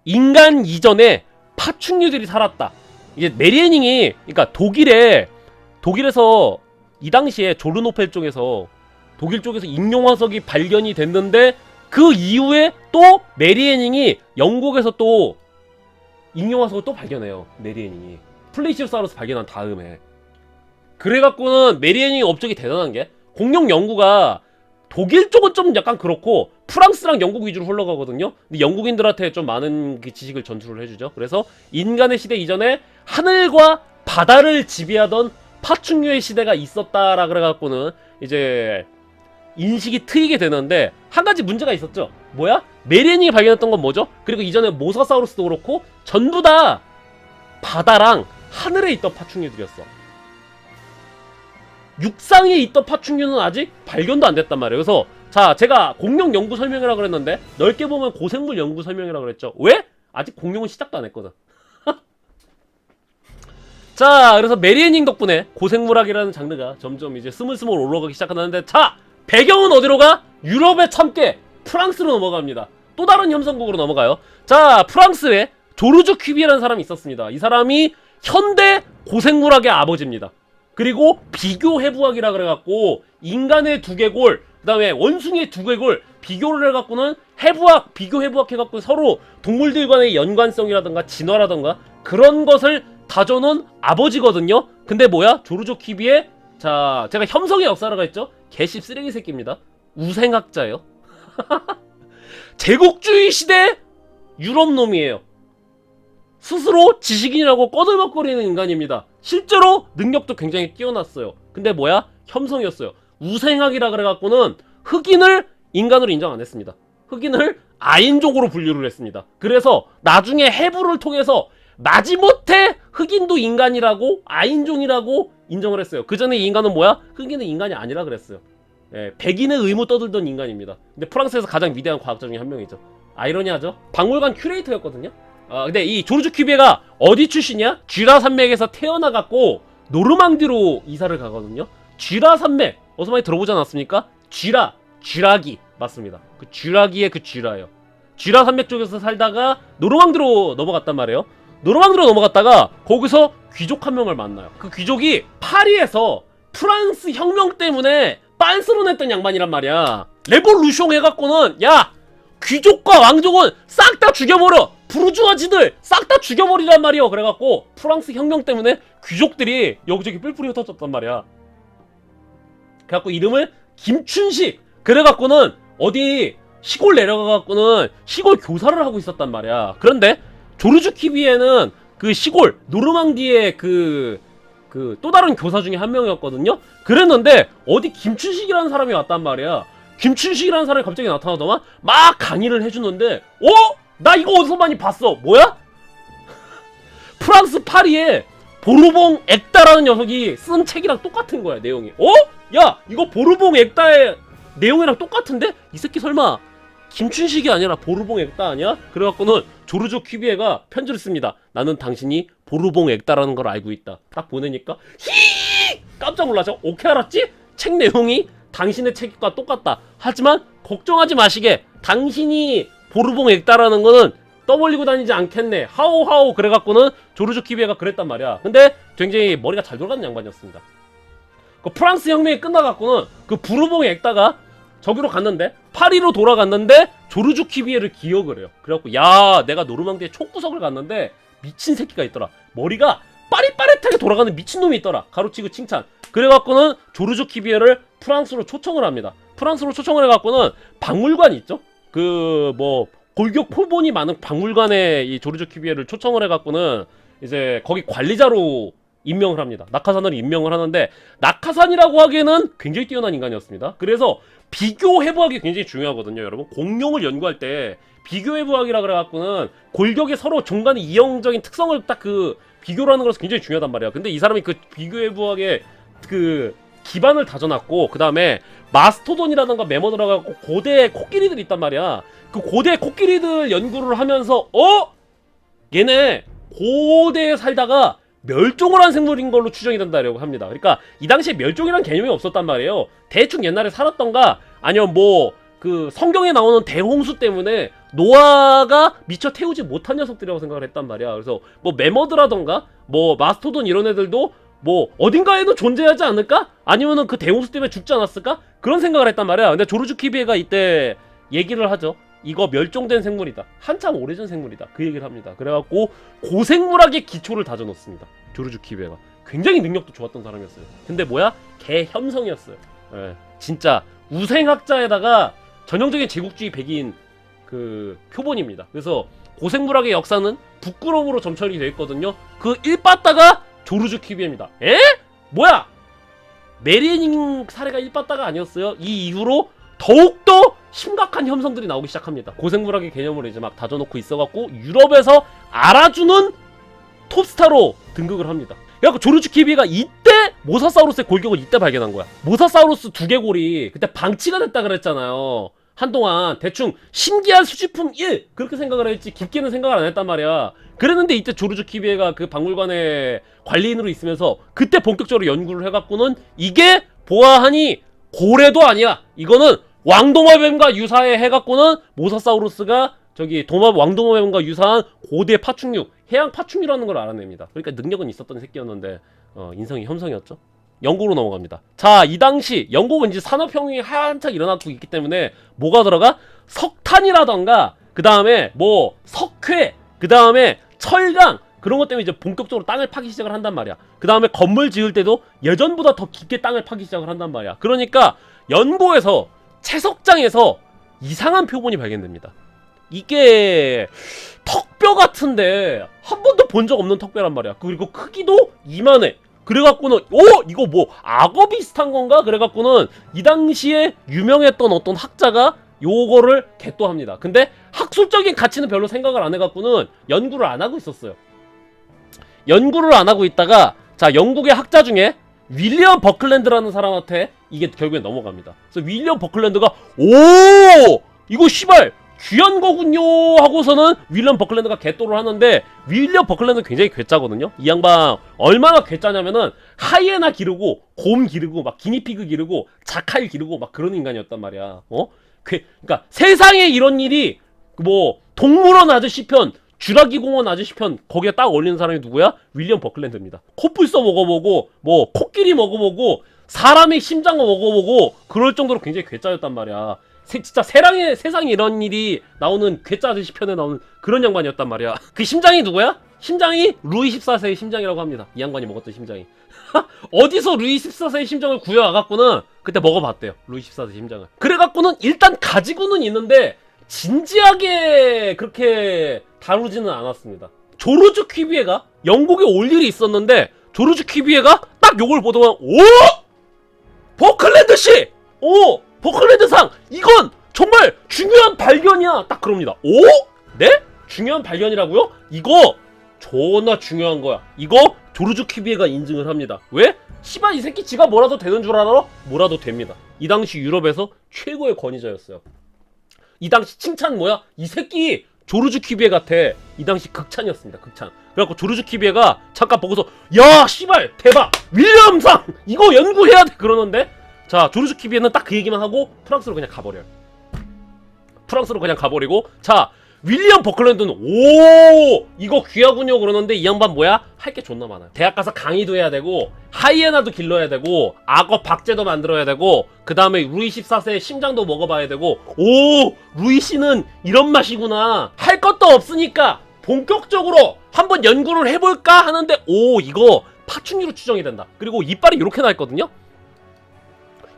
Speaker 1: 인간 이전에 파충류들이 살았다. 이게 메리 애닝이 그러니까 독일에서 이 당시에 조르노펠 쪽에서 독일 쪽에서 인용 화석이 발견이 됐는데 그 이후에 또 메리 애닝이 영국에서 또 인용 화석을 또 발견해요. 메리 애닝이 플레이시오사우루스 발견한 다음에. 그래갖고는 메리 애닝의 업적이 대단한 게 공룡 연구가 독일 쪽은 좀 약간 그렇고 프랑스랑 영국 위주로 흘러가거든요. 근데 영국인들한테 좀 많은 그 지식을 전수를 해주죠. 그래서 인간의 시대 이전에 하늘과 바다를 지배하던 파충류의 시대가 있었다라 그래갖고는 이제 인식이 트이게 되는데 한 가지 문제가 있었죠. 뭐야? 메리 애닝이 발견했던 건 뭐죠? 그리고 이전에 모사사우루스도 그렇고 전부 다 바다랑 하늘에 있던 파충류들이었어. 육상에 있던 파충류는 아직 발견도 안 됐단 말이에요. 그래서 자, 제가 공룡 연구 설명이라고 그랬는데 넓게 보면 고생물 연구 설명이라고 그랬죠. 왜? 아직 공룡은 시작도 안 했거든. 자, 그래서 메리 애닝 덕분에 고생물학이라는 장르가 점점 이제 스물스물 올라가기 시작하는데, 자, 배경은 어디로 가? 유럽의 참깨 프랑스로 넘어갑니다. 또 다른 혐성국으로 넘어가요. 자, 프랑스에 조르주 큐비에라는 사람이 있었습니다. 이 사람이 현대 고생물학의 아버지입니다. 그리고 비교해부학이라 그래갖고 인간의 두개골, 그 다음에 원숭이의 두개골 비교를 해갖고는 해부학, 비교해부학 해갖고 서로 동물들 간의 연관성이라던가 진화라던가 그런 것을 다져놓은 아버지거든요. 근데 뭐야? 조르조 퀴비에, 자, 제가 혐성의 역사라고 했죠? 개씹 쓰레기 새끼입니다. 우생학자예요. 제국주의 시대 유럽 놈이에요. 스스로 지식인이라고 꺼들먹거리는 인간입니다. 실제로 능력도 굉장히 뛰어났어요. 근데 뭐야? 혐성이었어요. 우생학이라 그래갖고는 흑인을 인간으로 인정 안 했습니다. 흑인을 아인종으로 분류를 했습니다. 그래서 나중에 해부를 통해서 마지못해 흑인도 인간이라고 아인종이라고 인정을 했어요. 그 전에 이 인간은 뭐야? 흑인은 인간이 아니라 그랬어요. 예, 백인의 의무 떠들던 인간입니다. 근데 프랑스에서 가장 위대한 과학자 중에 한 명이죠. 아이러니하죠? 박물관 큐레이터였거든요. 근데 이 조르주 퀴비에가 어디 출신이야? 쥐라 산맥에서 태어나갖고 노르망디로 이사를 가거든요. 쥐라 산맥 어서 많이 들어보지 않았습니까? 쥐라기 맞습니다. 그 쥐라기의 그 쥐라예요. 쥐라 산맥 쪽에서 살다가 노르망디로 넘어갔단 말이에요. 노르망디로 넘어갔다가 거기서 귀족 한 명을 만나요. 그 귀족이 파리에서 프랑스 혁명 때문에 빤스런했던 양반이란 말이야. 레볼루숑 해갖고는 야, 귀족과 왕족은 싹 다 죽여버려! 부르주아지들 싹 다 죽여버리란 말이야. 그래갖고 프랑스 혁명 때문에 귀족들이 여기저기 뿔뿔이 흩어졌단 말이야. 그래갖고 이름을 김춘식, 그래갖고는 어디 시골 내려가갖고는 시골 교사를 하고 있었단 말이야. 그런데 조르주 퀴비에는 그 시골 노르망디의 그 또 다른 교사 중에 한 명이었거든요. 그랬는데 어디 김춘식이라는 사람이 왔단 말이야. 김춘식이라는 사람이 갑자기 나타나더만 막 강의를 해주는데, 나 이거 어디서 많이 봤어. 뭐야? 프랑스 파리에 보르봉 액다라는 녀석이 쓴 책이랑 똑같은 거야, 내용이. 야, 이거 보르봉 액다의 내용이랑 똑같은데? 이 새끼 설마 김춘식이 아니라 보르봉 액다 아니야? 그래갖고는 조르조 퀴비에가 편지를 씁니다. 나는 당신이 보르봉 액다라는 걸 알고 있다. 딱 보내니까 히 깜짝 놀라죠. 오케이, 알았지? 책 내용이 당신의 책과 똑같다. 하지만 걱정하지 마시게. 당신이 보르봉 액다라는 거는 떠벌리고 다니지 않겠네. 하오 그래갖고는 조르조 퀴비에가 그랬단 말이야. 근데 굉장히 머리가 잘 돌아가는 양반이었습니다. 그 프랑스 혁명이 끝나갖고는 그 보르봉 액다가 저기로 갔는데, 파리로 돌아갔는데 조르주 퀴비에를 기억을 해요. 그래갖고 야, 내가 노르망디의 촉구석을 갔는데 미친 새끼가 있더라. 머리가 빠릿빠릿하게 돌아가는 미친놈이 있더라. 가로치고 칭찬. 그래갖고는 조르주 퀴비에를 프랑스로 초청을 합니다. 프랑스로 초청을 해갖고는 박물관이 있죠. 그 뭐 골격 포본이 많은 박물관에 이 조르주 퀴비에를 초청을 해갖고는 이제 거기 관리자로 임명을 합니다. 낙하산으로 임명을 하는데, 낙하산이라고 하기에는 굉장히 뛰어난 인간이었습니다. 그래서 비교해부학이 굉장히 중요하거든요, 여러분. 공룡을 연구할 때 비교해부학이라 그래갖고는 골격의 서로 중간에 이형적인 특성을 딱 그 비교를 하는 것이 굉장히 중요하단 말이야. 근데 이 사람이 그 비교해부학의 그 기반을 다져놨고, 그 다음에 마스토돈이라던가 메모드라고 해갖고 고대 코끼리들이 있단 말이야. 그 고대 코끼리들 연구를 하면서 얘네 고대에 살다가 멸종을 한 생물인 걸로 추정이 된다고 합니다. 그러니까 이 당시에 멸종이란 개념이 없었단 말이에요. 대충 옛날에 살았던가 아니면 뭐 그 성경에 나오는 대홍수 때문에 노아가 미처 태우지 못한 녀석들이라고 생각을 했단 말이야. 그래서 뭐 매머드라던가 뭐 마스토돈 이런 애들도 뭐 어딘가에는 존재하지 않을까? 아니면은 그 대홍수 때문에 죽지 않았을까? 그런 생각을 했단 말이야. 근데 조르주 키비에가 이때 얘기를 하죠. 이거 멸종된 생물이다. 한참 오래전 생물이다. 그 얘기를 합니다. 그래갖고 고생물학의 기초를 다져놓습니다. 조르주 키비에가. 굉장히 능력도 좋았던 사람이었어요. 근데 뭐야? 개 혐성이었어요. 예, 진짜 우생학자에다가 전형적인 제국주의 백인 그 표본입니다. 그래서 고생물학의 역사는 부끄러움으로 점철이 되어 있거든요. 그 일빠따가 조르주 키비에입니다. 에? 뭐야? 메리닝 사례가 일빠따가 아니었어요. 이 이후로 더욱더 심각한 혐성들이 나오기 시작합니다. 고생물학의 개념을 이제 막 다져놓고 있어갖고 유럽에서 알아주는 톱스타로 등극을 합니다. 그래갖고 조르주 키비에가 이때 모사사우루스의 골격을 이때 발견한 거야. 모사사우루스 두개골이 그때 방치가 됐다 그랬잖아요. 한동안 대충 신기한 수집품 1 그렇게 생각을 했지 깊게는 생각을 안 했단 말이야. 그랬는데 이때 조르주 키비에가 그 박물관의 관리인으로 있으면서 그때 본격적으로 연구를 해갖고는 이게 보아하니 고래도 아니야. 이거는 왕도마뱀과 유사해 해갖고는 모사사우루스가 저기 왕도마뱀과 유사한 고대 파충류, 해양 파충류라는 걸 알아냅니다. 그러니까 능력은 있었던 새끼였는데 인성이 혐성이었죠. 영국으로 넘어갑니다. 자, 이 당시 영국은 이제 산업혁명이 한창 일어나고 있기 때문에 뭐가 들어가? 석탄이라던가 그 다음에 뭐 석회, 그 다음에 철강 그런 것 때문에 이제 본격적으로 땅을 파기 시작을 한단 말이야. 그 다음에 건물 지을 때도 예전보다 더 깊게 땅을 파기 시작을 한단 말이야. 그러니까 연고에서 채석장에서 이상한 표본이 발견됩니다. 이게 턱뼈 같은데 한 번도 본 적 없는 턱뼈란 말이야. 그리고 크기도 이만해. 그래갖고는 이거 뭐 악어 비슷한 건가? 그래갖고는 이 당시에 유명했던 어떤 학자가 요거를 개또합니다. 근데 학술적인 가치는 별로 생각을 안 해갖고는 연구를 안 하고 있었어요. 연구를 안 하고 있다가 자 영국의 학자 중에 윌리엄 버클랜드라는 사람한테 이게 결국에 넘어갑니다. 그래서 윌리엄 버클랜드가 이거 씨발 귀한 거군요 하고서는 윌리엄 버클랜드가 개또를 하는데 윌리엄 버클랜드 굉장히 괴짜거든요. 이 양반 얼마나 괴짜냐면은 하이에나 기르고 곰 기르고 막 기니피그 기르고 자칼 기르고 막 그런 인간이었단 말이야. 그러니까 세상에 이런 일이 뭐 동물원 아저씨 편 쥐라기 공원 아저씨 편 거기에 딱 어울리는 사람이 누구야? 윌리엄 버클랜드입니다. 코뿔소 먹어보고 뭐 코끼리 먹어보고 사람의 심장을 먹어보고 그럴 정도로 굉장히 괴짜였단 말이야. 진짜 세상에 이런 일이 나오는 괴짜 아저씨 편에 나오는 그런 양반이었단 말이야. 그 심장이 누구야? 심장이 루이 14세의 심장이라고 합니다. 이 양반이 먹었던 심장이. 어디서 루이 14세의 심장을 구해와갖고는 그때 먹어봤대요. 루이 14세 심장을. 그래갖고는 일단 가지고는 있는데 진지하게 그렇게 다루지는 않았습니다. 조르주 키비에가 영국에 올 일이 있었는데 조르주 키비에가 딱 요걸 보더만 버클랜드 씨! 버클랜드상! 이건 정말 중요한 발견이야! 딱 그럽니다. 네? 중요한 발견이라고요? 이거 존나 중요한 거야. 이거 조르주 키비에가 인증을 합니다. 왜? 씨발 이 새끼 지가 뭐라도 되는 줄 알아? 뭐라도 됩니다. 이 당시 유럽에서 최고의 권위자였어요. 이 당시 칭찬 뭐야? 이 새끼 조르주 키비에 같아. 이 당시 극찬이었습니다. 극찬. 그래갖고 조르주 키비에가 잠깐 보고서 야 씨발 대박 윌리엄상 이거 연구해야 돼 그러는데 자 조르주 키비에는 딱 그 얘기만 하고 프랑스로 그냥 가버려요. 프랑스로 그냥 가버리고 자 윌리엄 버클랜드는 이거 귀하군요 그러는데 이 양반 뭐야? 할 게 존나 많아요. 대학 가서 강의도 해야 되고 하이에나도 길러야 되고 악어 박제도 만들어야 되고 그 다음에 루이 14세의 심장도 먹어봐야 되고 루이 씨는 이런 맛이구나. 할 것도 없으니까 본격적으로 한번 연구를 해볼까 하는데 이거 파충류로 추정이 된다. 그리고 이빨이 이렇게 나 있거든요.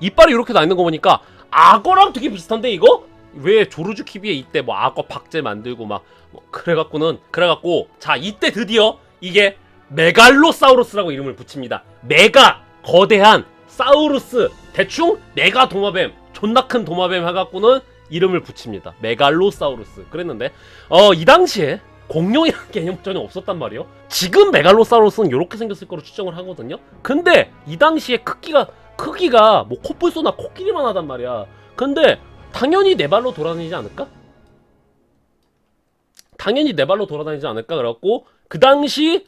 Speaker 1: 이빨이 이렇게 나 있는 거 보니까 악어랑 되게 비슷한데 이거? 왜 조르주 키비에 이때 뭐 악어 박제 만들고 막 그래갖고 자 이때 드디어 이게 메갈로사우루스라고 이름을 붙입니다. 메가 거대한 사우루스 대충 메가 도마뱀 존나 큰 도마뱀 해갖고는 이름을 붙입니다. 메갈로사우루스 그랬는데 이 당시에 공룡이라는 개념 전혀 없었단 말이에요. 지금 메갈로사우루스는 이렇게 생겼을 거로 추정을 하거든요. 근데 이 당시에 크기가 뭐 코뿔소나 코끼리만 하단 말이야. 근데 당연히 네 발로 돌아다니지 않을까? 당연히 네 발로 돌아다니지 않을까? 그래갖고 그 당시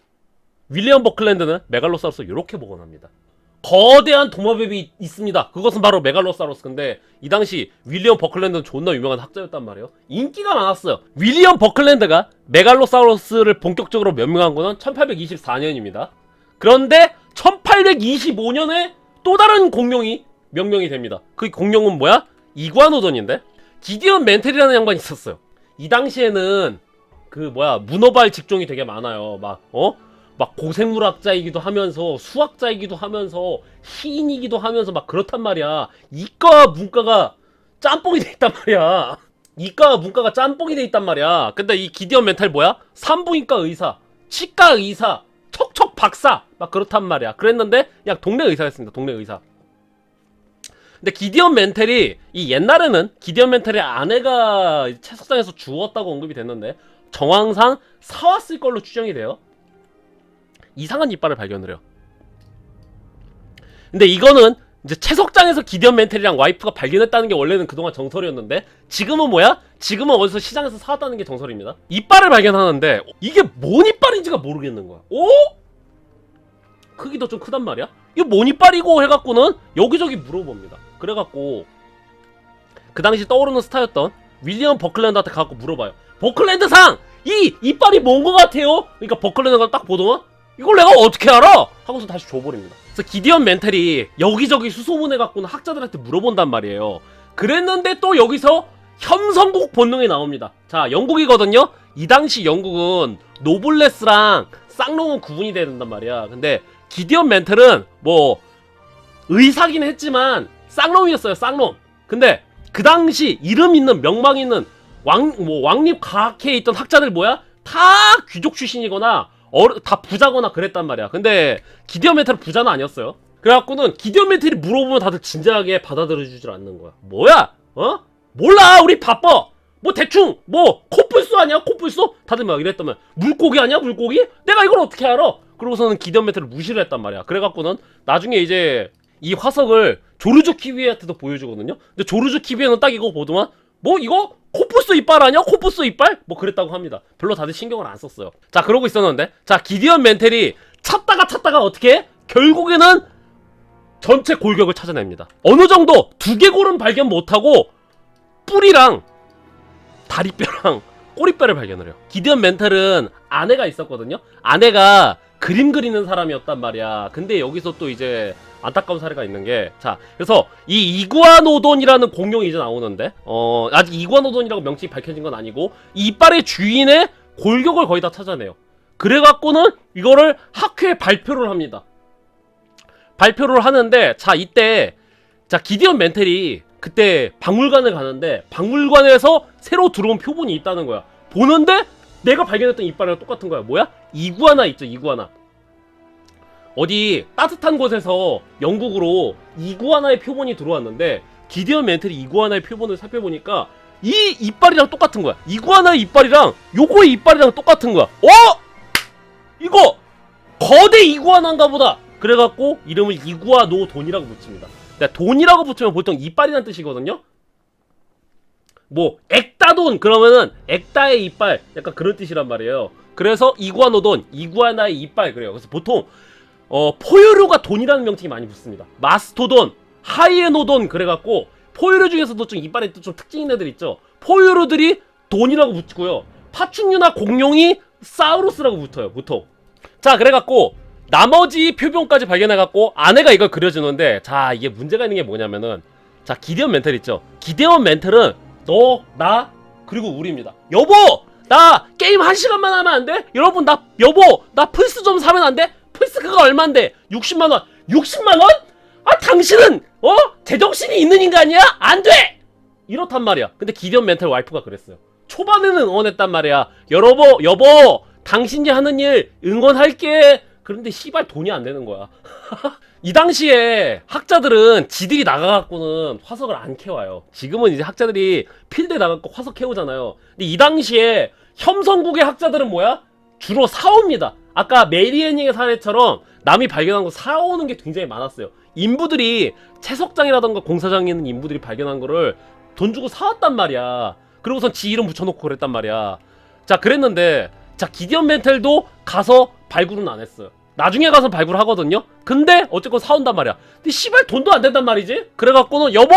Speaker 1: 윌리엄 버클랜드는 메갈로사우루스 이렇게 복원합니다. 거대한 도마뱀이 있습니다. 그것은 바로 메갈로사우루스. 근데 이 당시 윌리엄 버클랜드는 존나 유명한 학자였단 말이에요. 인기가 많았어요. 윌리엄 버클랜드가 메갈로사우루스를 본격적으로 명명한 거는 1824년입니다. 그런데 1825년에 또 다른 공룡이 명명이 됩니다. 그 공룡은 뭐야? 이구아노돈인데? 기디언 멘텔이라는 양반이 있었어요. 이 당시에는 그 뭐야 문어발 직종이 되게 많아요. 막 고생물학자이기도 하면서 수학자이기도 하면서 시인이기도 하면서 막 그렇단 말이야. 이과와 문과가 짬뽕이 돼 있단 말이야. 이과와 문과가 짬뽕이 돼 있단 말이야. 근데 이 기디언 멘탈 뭐야? 산부인과 의사, 치과 의사, 척척 박사 막 그렇단 말이야. 그랬는데 그냥 동네 의사였습니다. 동네 의사. 근데 기디언 멘텔이 이 옛날에는 기디언 멘텔의 아내가 채석장에서 죽었다고 언급이 됐는데 정황상 사왔을 걸로 추정이 돼요. 이상한 이빨을 발견을 해요. 근데 이거는 이제 채석장에서 기디언 멘텔이랑 와이프가 발견했다는 게 원래는 그동안 정설이었는데 지금은 뭐야? 지금은 어디서 시장에서 사왔다는 게 정설입니다. 이빨을 발견하는데 이게 뭔 이빨인지가 모르겠는 거야. 오? 크기도 좀 크단 말이야? 이거 뭔 이빨이고 해갖고는 여기저기 물어봅니다. 그래갖고 그 당시 떠오르는 스타였던 윌리엄 버클랜드한테 가갖고 물어봐요. 버클랜드 상! 이 이빨이 뭔 것 같아요? 그러니까 버클랜드가 딱 보더만 이걸 내가 어떻게 알아? 하고서 다시 줘버립니다. 그래서 기디언 멘텔이 여기저기 수소문해갖고는 학자들한테 물어본단 말이에요. 그랬는데 또 여기서 혐성국 본능이 나옵니다. 자, 영국이거든요? 이 당시 영국은 노블레스랑 쌍놈은 구분이 돼야 된단 말이야. 근데 기디언 멘텔은 뭐 의사긴 했지만 쌍놈이었어요. 쌍놈. 근데 그 당시 이름 있는 명망 있는 왕립 과학회에 있던 학자들 뭐야? 다 귀족 출신이거나 다 부자거나 그랬단 말이야. 근데 기디언 멘텔은 부자는 아니었어요. 그래갖고는 기디언 멘텔이 물어보면 다들 진지하게 받아들여주질 않는 거야. 뭐야? 어? 몰라. 우리 바빠. 뭐 대충 뭐 코뿔소 아니야? 코뿔소? 다들 막 이랬다면 물고기 아니야? 물고기? 내가 이걸 어떻게 알아? 그러고서는 기디언 멘텔을 무시를 했단 말이야. 그래갖고는 나중에 이제 이 화석을 조르주 키위에한테도 보여주거든요. 근데 조르주 키위에는 딱 이거 보더만 뭐 이거 코뿔소 이빨 아니야? 코뿔소 이빨? 뭐 그랬다고 합니다. 별로 다들 신경을 안 썼어요. 자, 그러고 있었는데 자, 기디언 멘텔이 찾다가 어떻게 해? 결국에는 전체 골격을 찾아냅니다. 어느 정도 두개골은 발견 못하고 뿔이랑 다리뼈랑 꼬리뼈를 발견을 해요. 기디언 멘텔은 아내가 있었거든요. 아내가 그림 그리는 사람이었단 말이야. 근데 여기서 또 이제 안타까운 사례가 있는 게, 자, 그래서 이 이구아노돈이라는 공룡이 이제 나오는데 아직 이구아노돈이라고 명칭이 밝혀진 건 아니고 이빨의 주인의 골격을 거의 다 찾아내요. 그래갖고는 이거를 학회에 발표를 합니다. 발표를 하는데, 자, 이때 자, 기디언 멘텔이 그때 박물관을 가는데 박물관에서 새로 들어온 표본이 있다는 거야. 보는데 내가 발견했던 이빨이랑 똑같은 거야. 뭐야? 이구아나 있죠, 이구아나. 어디 따뜻한 곳에서 영국으로 이구아나의 표본이 들어왔는데 기디언 멘텔이 이구아나의 표본을 살펴보니까 이 이빨이랑 똑같은 거야. 이구아나의 이빨이랑 요거의 이빨이랑 똑같은 거야. 이거 거대 이구아나인가 보다. 그래갖고 이름을 이구아노돈이라고 붙입니다. 돈이라고 붙으면 보통 이빨이란 뜻이거든요. 뭐 액다돈 그러면은 액다의 이빨 약간 그런 뜻이란 말이에요. 그래서 이구아노돈, 이구아나의 이빨 그래요. 그래서 보통 포유류가 돈이라는 명칭이 많이 붙습니다. 마스토돈, 하이에노돈 그래갖고 포유류 중에서도 좀 이빨에 좀 특징 있는 애들 있죠. 포유류들이 돈이라고 붙고요. 파충류나 공룡이 사우루스라고 붙어요, 보통. 자, 그래갖고 나머지 표본까지 발견해갖고 아내가 이걸 그려주는데, 자, 이게 문제가 있는 게 뭐냐면은, 자, 기디언 멘텔 있죠. 기디언 멘텔은 너, 나, 그리고 우리입니다. 여보! 나 게임 1시간만 하면 안 돼? 여러분, 여보! 나 플스 좀 사면 안 돼? 플스 그거 얼만데? 60만원. 60만원? 아, 당신은 제정신이 있는 인간이야? 안 돼! 이렇단 말이야. 근데 기디언 멘텔 와이프가 그랬어요. 초반에는 응원했단 말이야. 여보, 당신이 하는 일 응원할게. 그런데 씨발 돈이 안 되는 거야. 이 당시에 학자들은 지들이 나가갖고는 화석을 안 캐와요. 지금은 이제 학자들이 필드에 나가고 화석 캐오잖아요. 근데 이 당시에 혐성국의 학자들은 뭐야? 주로 사옵니다. 아까 메리애닝의 사례처럼 남이 발견한 거 사오는 게 굉장히 많았어요. 인부들이 채석장이라던가 공사장에 있는 인부들이 발견한 거를 돈 주고 사왔단 말이야. 그리고선 지 이름 붙여놓고 그랬단 말이야. 자, 그랬는데 자, 기디언 멘텔도 가서 발굴은 안 했어요. 나중에 가서 발굴하거든요. 근데 어쨌건 사온단 말이야. 근데 씨발 돈도 안 된단 말이지. 그래갖고는 여보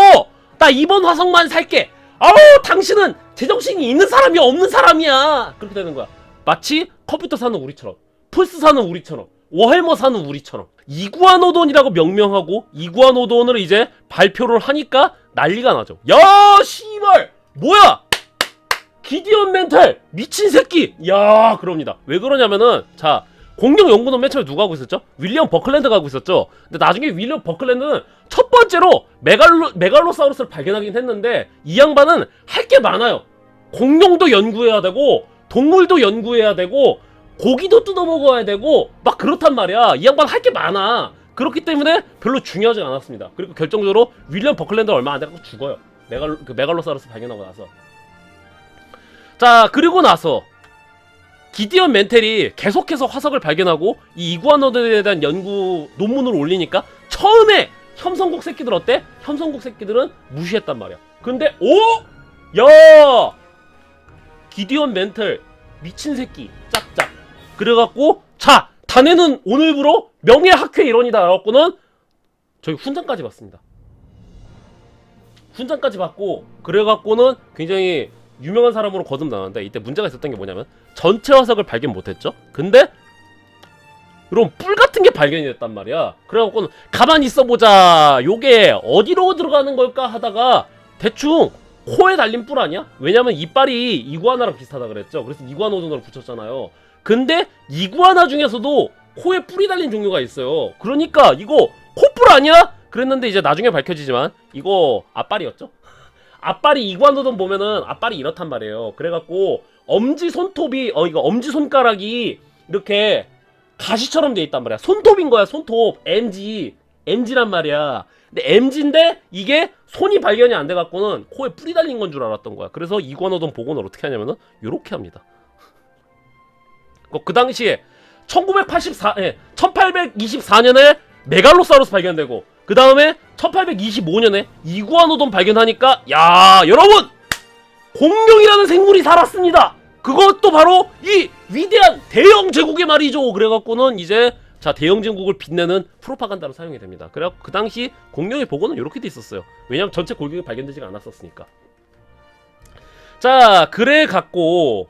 Speaker 1: 나 이번 화석만 살게. 아우 당신은 제정신이 있는 사람이야 없는 사람이야. 그렇게 되는 거야. 마치 컴퓨터 사는 우리처럼, 플스 사는 우리처럼, 워해머 사는 우리처럼. 이구아노돈이라고 명명하고 이구아노돈을 이제 발표를 하니까 난리가 나죠. 야 씨발 뭐야 기디언 멘탈 미친 새끼. 야 그럽니다. 왜 그러냐면은 자 공룡 연구는 맨 처음에 누가 하고 있었죠? 윌리엄 버클랜드가 하고 있었죠. 근데 나중에 윌리엄 버클랜드는 첫 번째로 메갈로사우루스를 발견하긴 했는데 이 양반은 할 게 많아요. 공룡도 연구해야 되고 동물도 연구해야 되고 고기도 뜯어 먹어야 되고 막 그렇단 말이야. 이 양반 할 게 많아. 그렇기 때문에 별로 중요하지 않았습니다. 그리고 결정적으로 윌리엄 버클랜드가 얼마 안 돼서 죽어요. 메갈로사우루스 발견하고 나서. 자 그리고 나서 기디언 멘텔이 계속해서 화석을 발견하고 이 이구아노돈에 대한 연구 논문을 올리니까 처음에 혐성국 새끼들 어때? 혐성국 새끼들은 무시했단 말이야. 근데 오! 야! 기디언 멘텔 미친 새끼 짝짝. 그래갖고 자 자네는 오늘부로 명예학회 일원이다 라고는 저희 훈장까지 받습니다. 훈장까지 받고 그래갖고는 굉장히 유명한 사람으로 거듭나는데 이때 문제가 있었던 게 뭐냐면 전체 화석을 발견 못했죠. 근데 이런 뿔 같은 게 발견이 됐단 말이야. 그래갖고는 가만히 있어보자. 요게 어디로 들어가는 걸까 하다가 대충 코에 달린 뿔 아니야? 왜냐면 이빨이 이구아나랑 비슷하다 그랬죠. 그래서 이구아노돈으로 붙였잖아요. 근데 이구아나 중에서도 코에 뿔이 달린 종류가 있어요. 그러니까 이거 코뿔 아니야? 그랬는데 이제 나중에 밝혀지지만 이거 앞발이었죠. 앞발이 이구아노돈 보면은 앞발이 이렇단 말이에요. 그래갖고 엄지손톱이 이거 엄지손가락이 이렇게 가시처럼 돼 있단 말이야. 손톱인 거야. 손톱 MG란 말이야. 근데 MG인데 이게 손이 발견이 안 돼갖고는 코에 뿔이 달린 건 줄 알았던 거야. 그래서 이구아노돈 복원을 어떻게 하냐면은 요렇게 합니다. 그 당시에 1824년에 메갈로사우루스 발견되고 그 다음에 1825년에 이구아노돈 발견하니까 야 여러분 공룡이라는 생물이 살았습니다. 그것도 바로 이 위대한 대영 제국의 말이죠. 그래갖고는 이제 자 대영 제국을 빛내는 프로파간다로 사용이 됩니다. 그래갖고 그 당시 공룡의 복원은 이렇게 돼 있었어요. 왜냐면 전체 골격이 발견되지가 않았었으니까. 자 그래갖고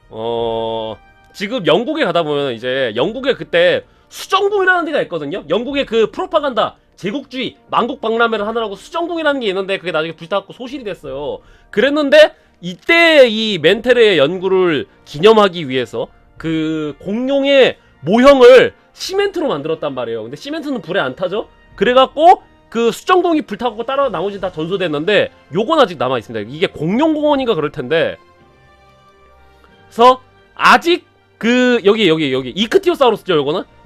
Speaker 1: 지금 영국에 가다 보면 이제 영국에 그때 수정궁이라는 데가 있거든요. 영국의 그 프로파간다 제국주의 만국박람회를 하느라고 수정궁이라는 게 있는데 그게 나중에 불타갖고 소실이 됐어요. 그랬는데 이때 이 멘텔의 연구를 기념하기 위해서 그 공룡의 모형을 시멘트로 만들었단 말이에요. 근데 시멘트는 불에 안 타죠. 그래갖고 그 수정궁이 불타갖고 따라 나머지 다 전소됐는데 요건 아직 남아있습니다. 이게 공룡공원인가 그럴 텐데 그래서 아직 그 여기 이크티오사우루스죠.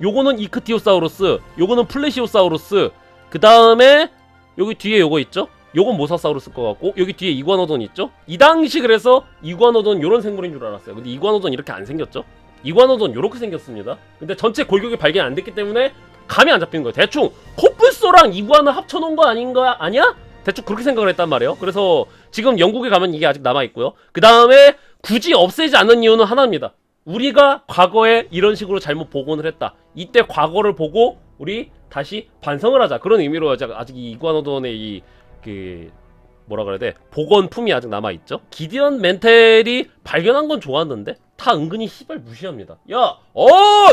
Speaker 1: 요거는 이크티오사우루스, 요거는 플래시오사우루스. 그 다음에 여기 뒤에 요거 있죠. 요건 모사사우루스 거 같고 여기 뒤에 이구아노돈 있죠. 이 당시 그래서 이구아노돈 요런 생물인 줄 알았어요. 근데 이구아노돈 이렇게 안 생겼죠. 이구아노돈 요렇게 생겼습니다. 근데 전체 골격이 발견 안 됐기 때문에 감이 안 잡히는 거예요. 대충 코뿔소랑 이구아나 합쳐놓은 거 아니야? 대충 그렇게 생각을 했단 말이에요. 그래서 지금 영국에 가면 이게 아직 남아있고요. 그 다음에 굳이 없애지 않는 이유는 하나입니다. 우리가 과거에 이런 식으로 잘못 복원을 했다. 이때 과거를 보고 우리 다시 반성을 하자. 그런 의미로 아직 이 이구아노돈의 뭐라 그래야 돼? 복원품이 아직 남아있죠. 기디언 멘텔이 발견한 건 좋았는데 다 은근히 시발 무시합니다. 야,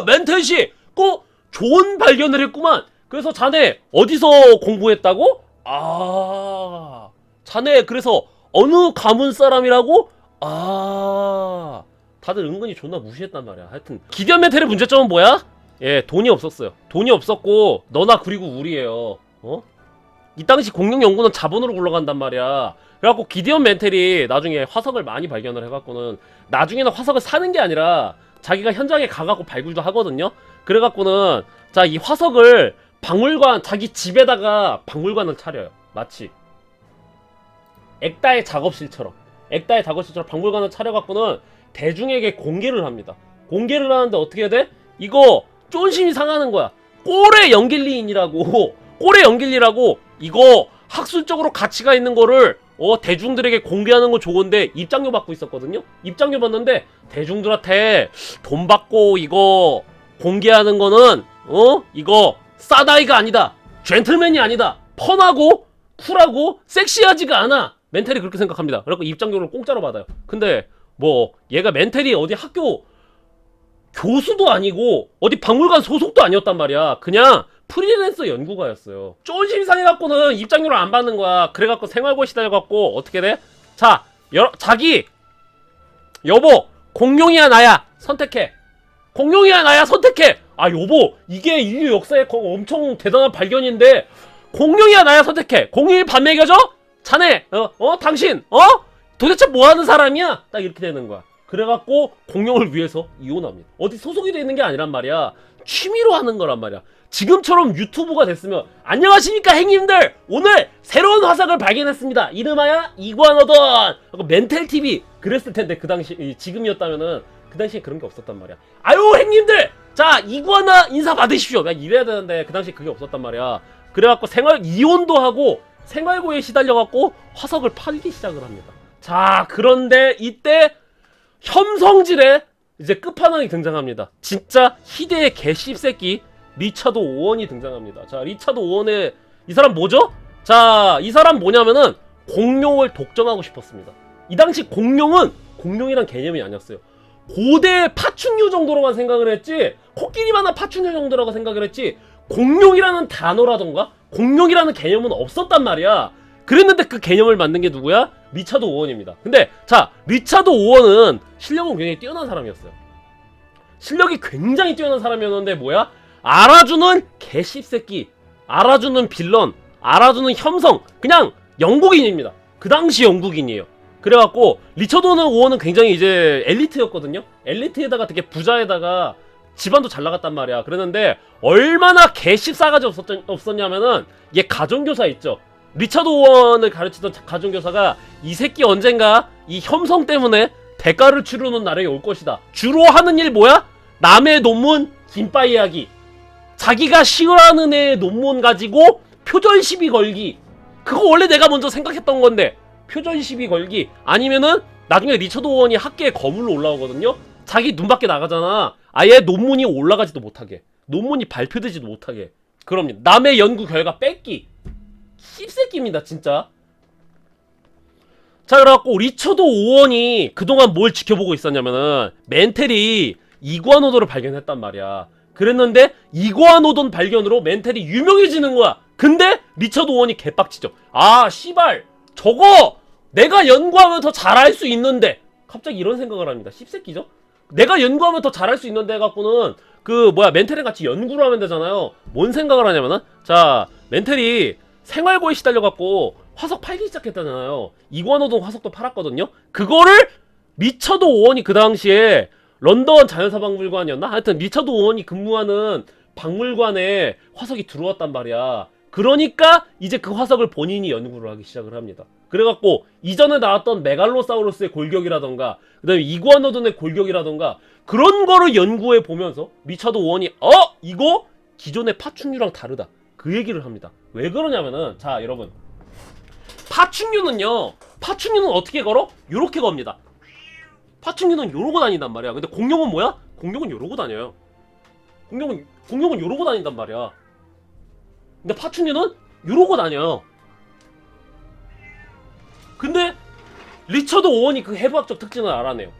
Speaker 1: 멘텔씨 그 좋은 발견을 했구만. 그래서 자네 어디서 공부했다고? 자네 그래서 어느 가문 사람이라고? 다들 은근히 존나 무시했단 말이야. 하여튼 기디언 멘텔의 문제점은 뭐야? 예, 돈이 없었어요. 돈이 없었고 너나 그리고 우리예요. 이 당시 공룡 연구는 자본으로 굴러간단 말이야. 그래갖고 기디언 멘텔이 나중에 화석을 많이 발견을 해갖고는 나중에는 화석을 사는 게 아니라 자기가 현장에 가갖고 발굴도 하거든요. 그래갖고는 자 이 화석을 박물관 자기 집에다가 박물관을 차려요. 마치 액다의 작업실처럼 박물관을 차려갖고는 대중에게 공개를 합니다. 공개를 하는데 어떻게 해야 돼? 이거 쫀심이 상하는 거야. 꼬레 연길리라고 이거 학술적으로 가치가 있는 거를 대중들에게 공개하는 건 좋은데 입장료 받고 있었거든요. 입장료 받는데 대중들한테 돈 받고 이거 공개하는 거는 이거 싸다이가 아니다. 젠틀맨이 아니다. 펀하고 쿨하고 섹시하지가 않아. 멘텔이 그렇게 생각합니다. 그래서 입장료를 공짜로 받아요. 근데 뭐 얘가 멘텔이 어디 학교 교수도 아니고 어디 박물관 소속도 아니었단 말이야. 그냥 프리랜서 연구가였어요. 쫄심 상해갖고는 입장료를 안 받는 거야. 그래갖고 생활고에 시달려갖고 어떻게 돼? 자, 자기 여보 공룡이야 나야 선택해. 공룡이야 나야 선택해. 아 여보 이게 인류 역사에 엄청 대단한 발견인데 공룡이야 나야 선택해. 공룡이 밥 먹여줘? 자네 당신 도대체 뭐하는 사람이야? 딱 이렇게 되는 거야. 그래갖고 공룡을 위해서 이혼합니다. 어디 소속이 돼 있는 게 아니란 말이야. 취미로 하는 거란 말이야. 지금처럼 유튜브가 됐으면 안녕하십니까 행님들, 오늘 새로운 화석을 발견했습니다. 이름하여 이구아노돈. 멘텔TV 그랬을 텐데 그 당시 지금이었다면은 그 당시에 그런 게 없었단 말이야. 아유 행님들, 자 이구아나 인사 받으십시오. 막 이래야 되는데 그 당시에 그게 없었단 말이야. 그래갖고 이혼도 하고 생활고에 시달려갖고 화석을 팔기 시작을 합니다. 자 그런데 이때 혐성질의 이제 끝판왕이 등장합니다. 진짜 희대의 개씹새끼 리차드 오원이 등장합니다. 자 리차드 오원의 이 사람 뭐죠? 자 이 사람 뭐냐면은 공룡을 독점하고 싶었습니다. 이 당시 공룡이란 개념이 아니었어요. 고대 파충류 정도로만 생각을 했지, 코끼리만한 파충류 정도라고 생각을 했지 공룡이라는 단어라던가 공룡이라는 개념은 없었단 말이야. 그랬는데 그 개념을 만든 게 누구야? 리차드 오원입니다. 근데 자 리차드 오원은 실력은 굉장히 뛰어난 사람이었어요. 실력이 굉장히 뛰어난 사람이었는데 뭐야? 알아주는 개씹새끼, 알아주는 빌런, 알아주는 혐성, 그냥 영국인입니다. 그 당시 영국인이에요. 그래갖고 리차드 오원은 굉장히 이제 엘리트였거든요. 엘리트에다가 되게 부자에다가 집안도 잘 나갔단 말이야. 그랬는데 얼마나 개씹싸가지 없었냐면은 얘 가정교사 있죠. 리차드 오원을 가르치던 가정교사가 이 새끼 언젠가 이 혐성 때문에 대가를 치르는 날이 올 것이다. 주로 하는 일 뭐야? 남의 논문 김빠 이야기, 자기가 싫어하는 애의 논문 가지고 표절 시비 걸기. 그거 원래 내가 먼저 생각했던 건데 표절 시비 걸기. 아니면은 나중에 리차드 오원이 학계에 거물로 올라오거든요. 자기 눈 밖에 나가잖아. 아예 논문이 올라가지도 못하게, 논문이 발표되지도 못하게. 그럼요. 남의 연구 결과 뺏기. 씹새끼입니다 진짜. 자 그래갖고 리차드 오원이 그동안 뭘 지켜보고 있었냐면은 멘텔이 이구아노돈을 발견했단 말이야. 그랬는데 이구아노돈 발견으로 멘텔이 유명해지는 거야. 근데 리차드 오원이 개빡치죠. 아 씨발 저거 내가 연구하면 더 잘할 수 있는데, 갑자기 이런 생각을 합니다. 씹새끼죠. 내가 연구하면 더 잘할 수 있는데 갖고는 멘텔이랑 같이 연구를 하면 되잖아요. 뭔 생각을 하냐면은 자 멘텔이 생활고에 시달려갖고 화석 팔기 시작했잖아요. 이구아노돈 화석도 팔았거든요. 그거를 리차드 오원이 그 당시에 런던 자연사박물관이었나? 하여튼 리차드 오원이 근무하는 박물관에 화석이 들어왔단 말이야. 그러니까 이제 그 화석을 본인이 연구를 하기 시작을 합니다. 그래갖고 이전에 나왔던 메갈로사우루스의 골격이라던가 그 다음에 이구아노돈의 골격이라던가 그런 거를 연구해 보면서 리차드 오원이 이거 기존의 파충류랑 다르다, 그 얘기를 합니다. 왜 그러냐면은 자 여러분, 파충류는 어떻게 걸어? 요렇게 겁니다. 파충류는 요러고 다닌단 말이야. 근데 공룡은 뭐야? 공룡은 요러고 다녀요. 공룡은 요러고 다닌단 말이야. 근데 파충류는 요러고 다녀요. 근데 리차드 오원이 그 해부학적 특징을 알아내요.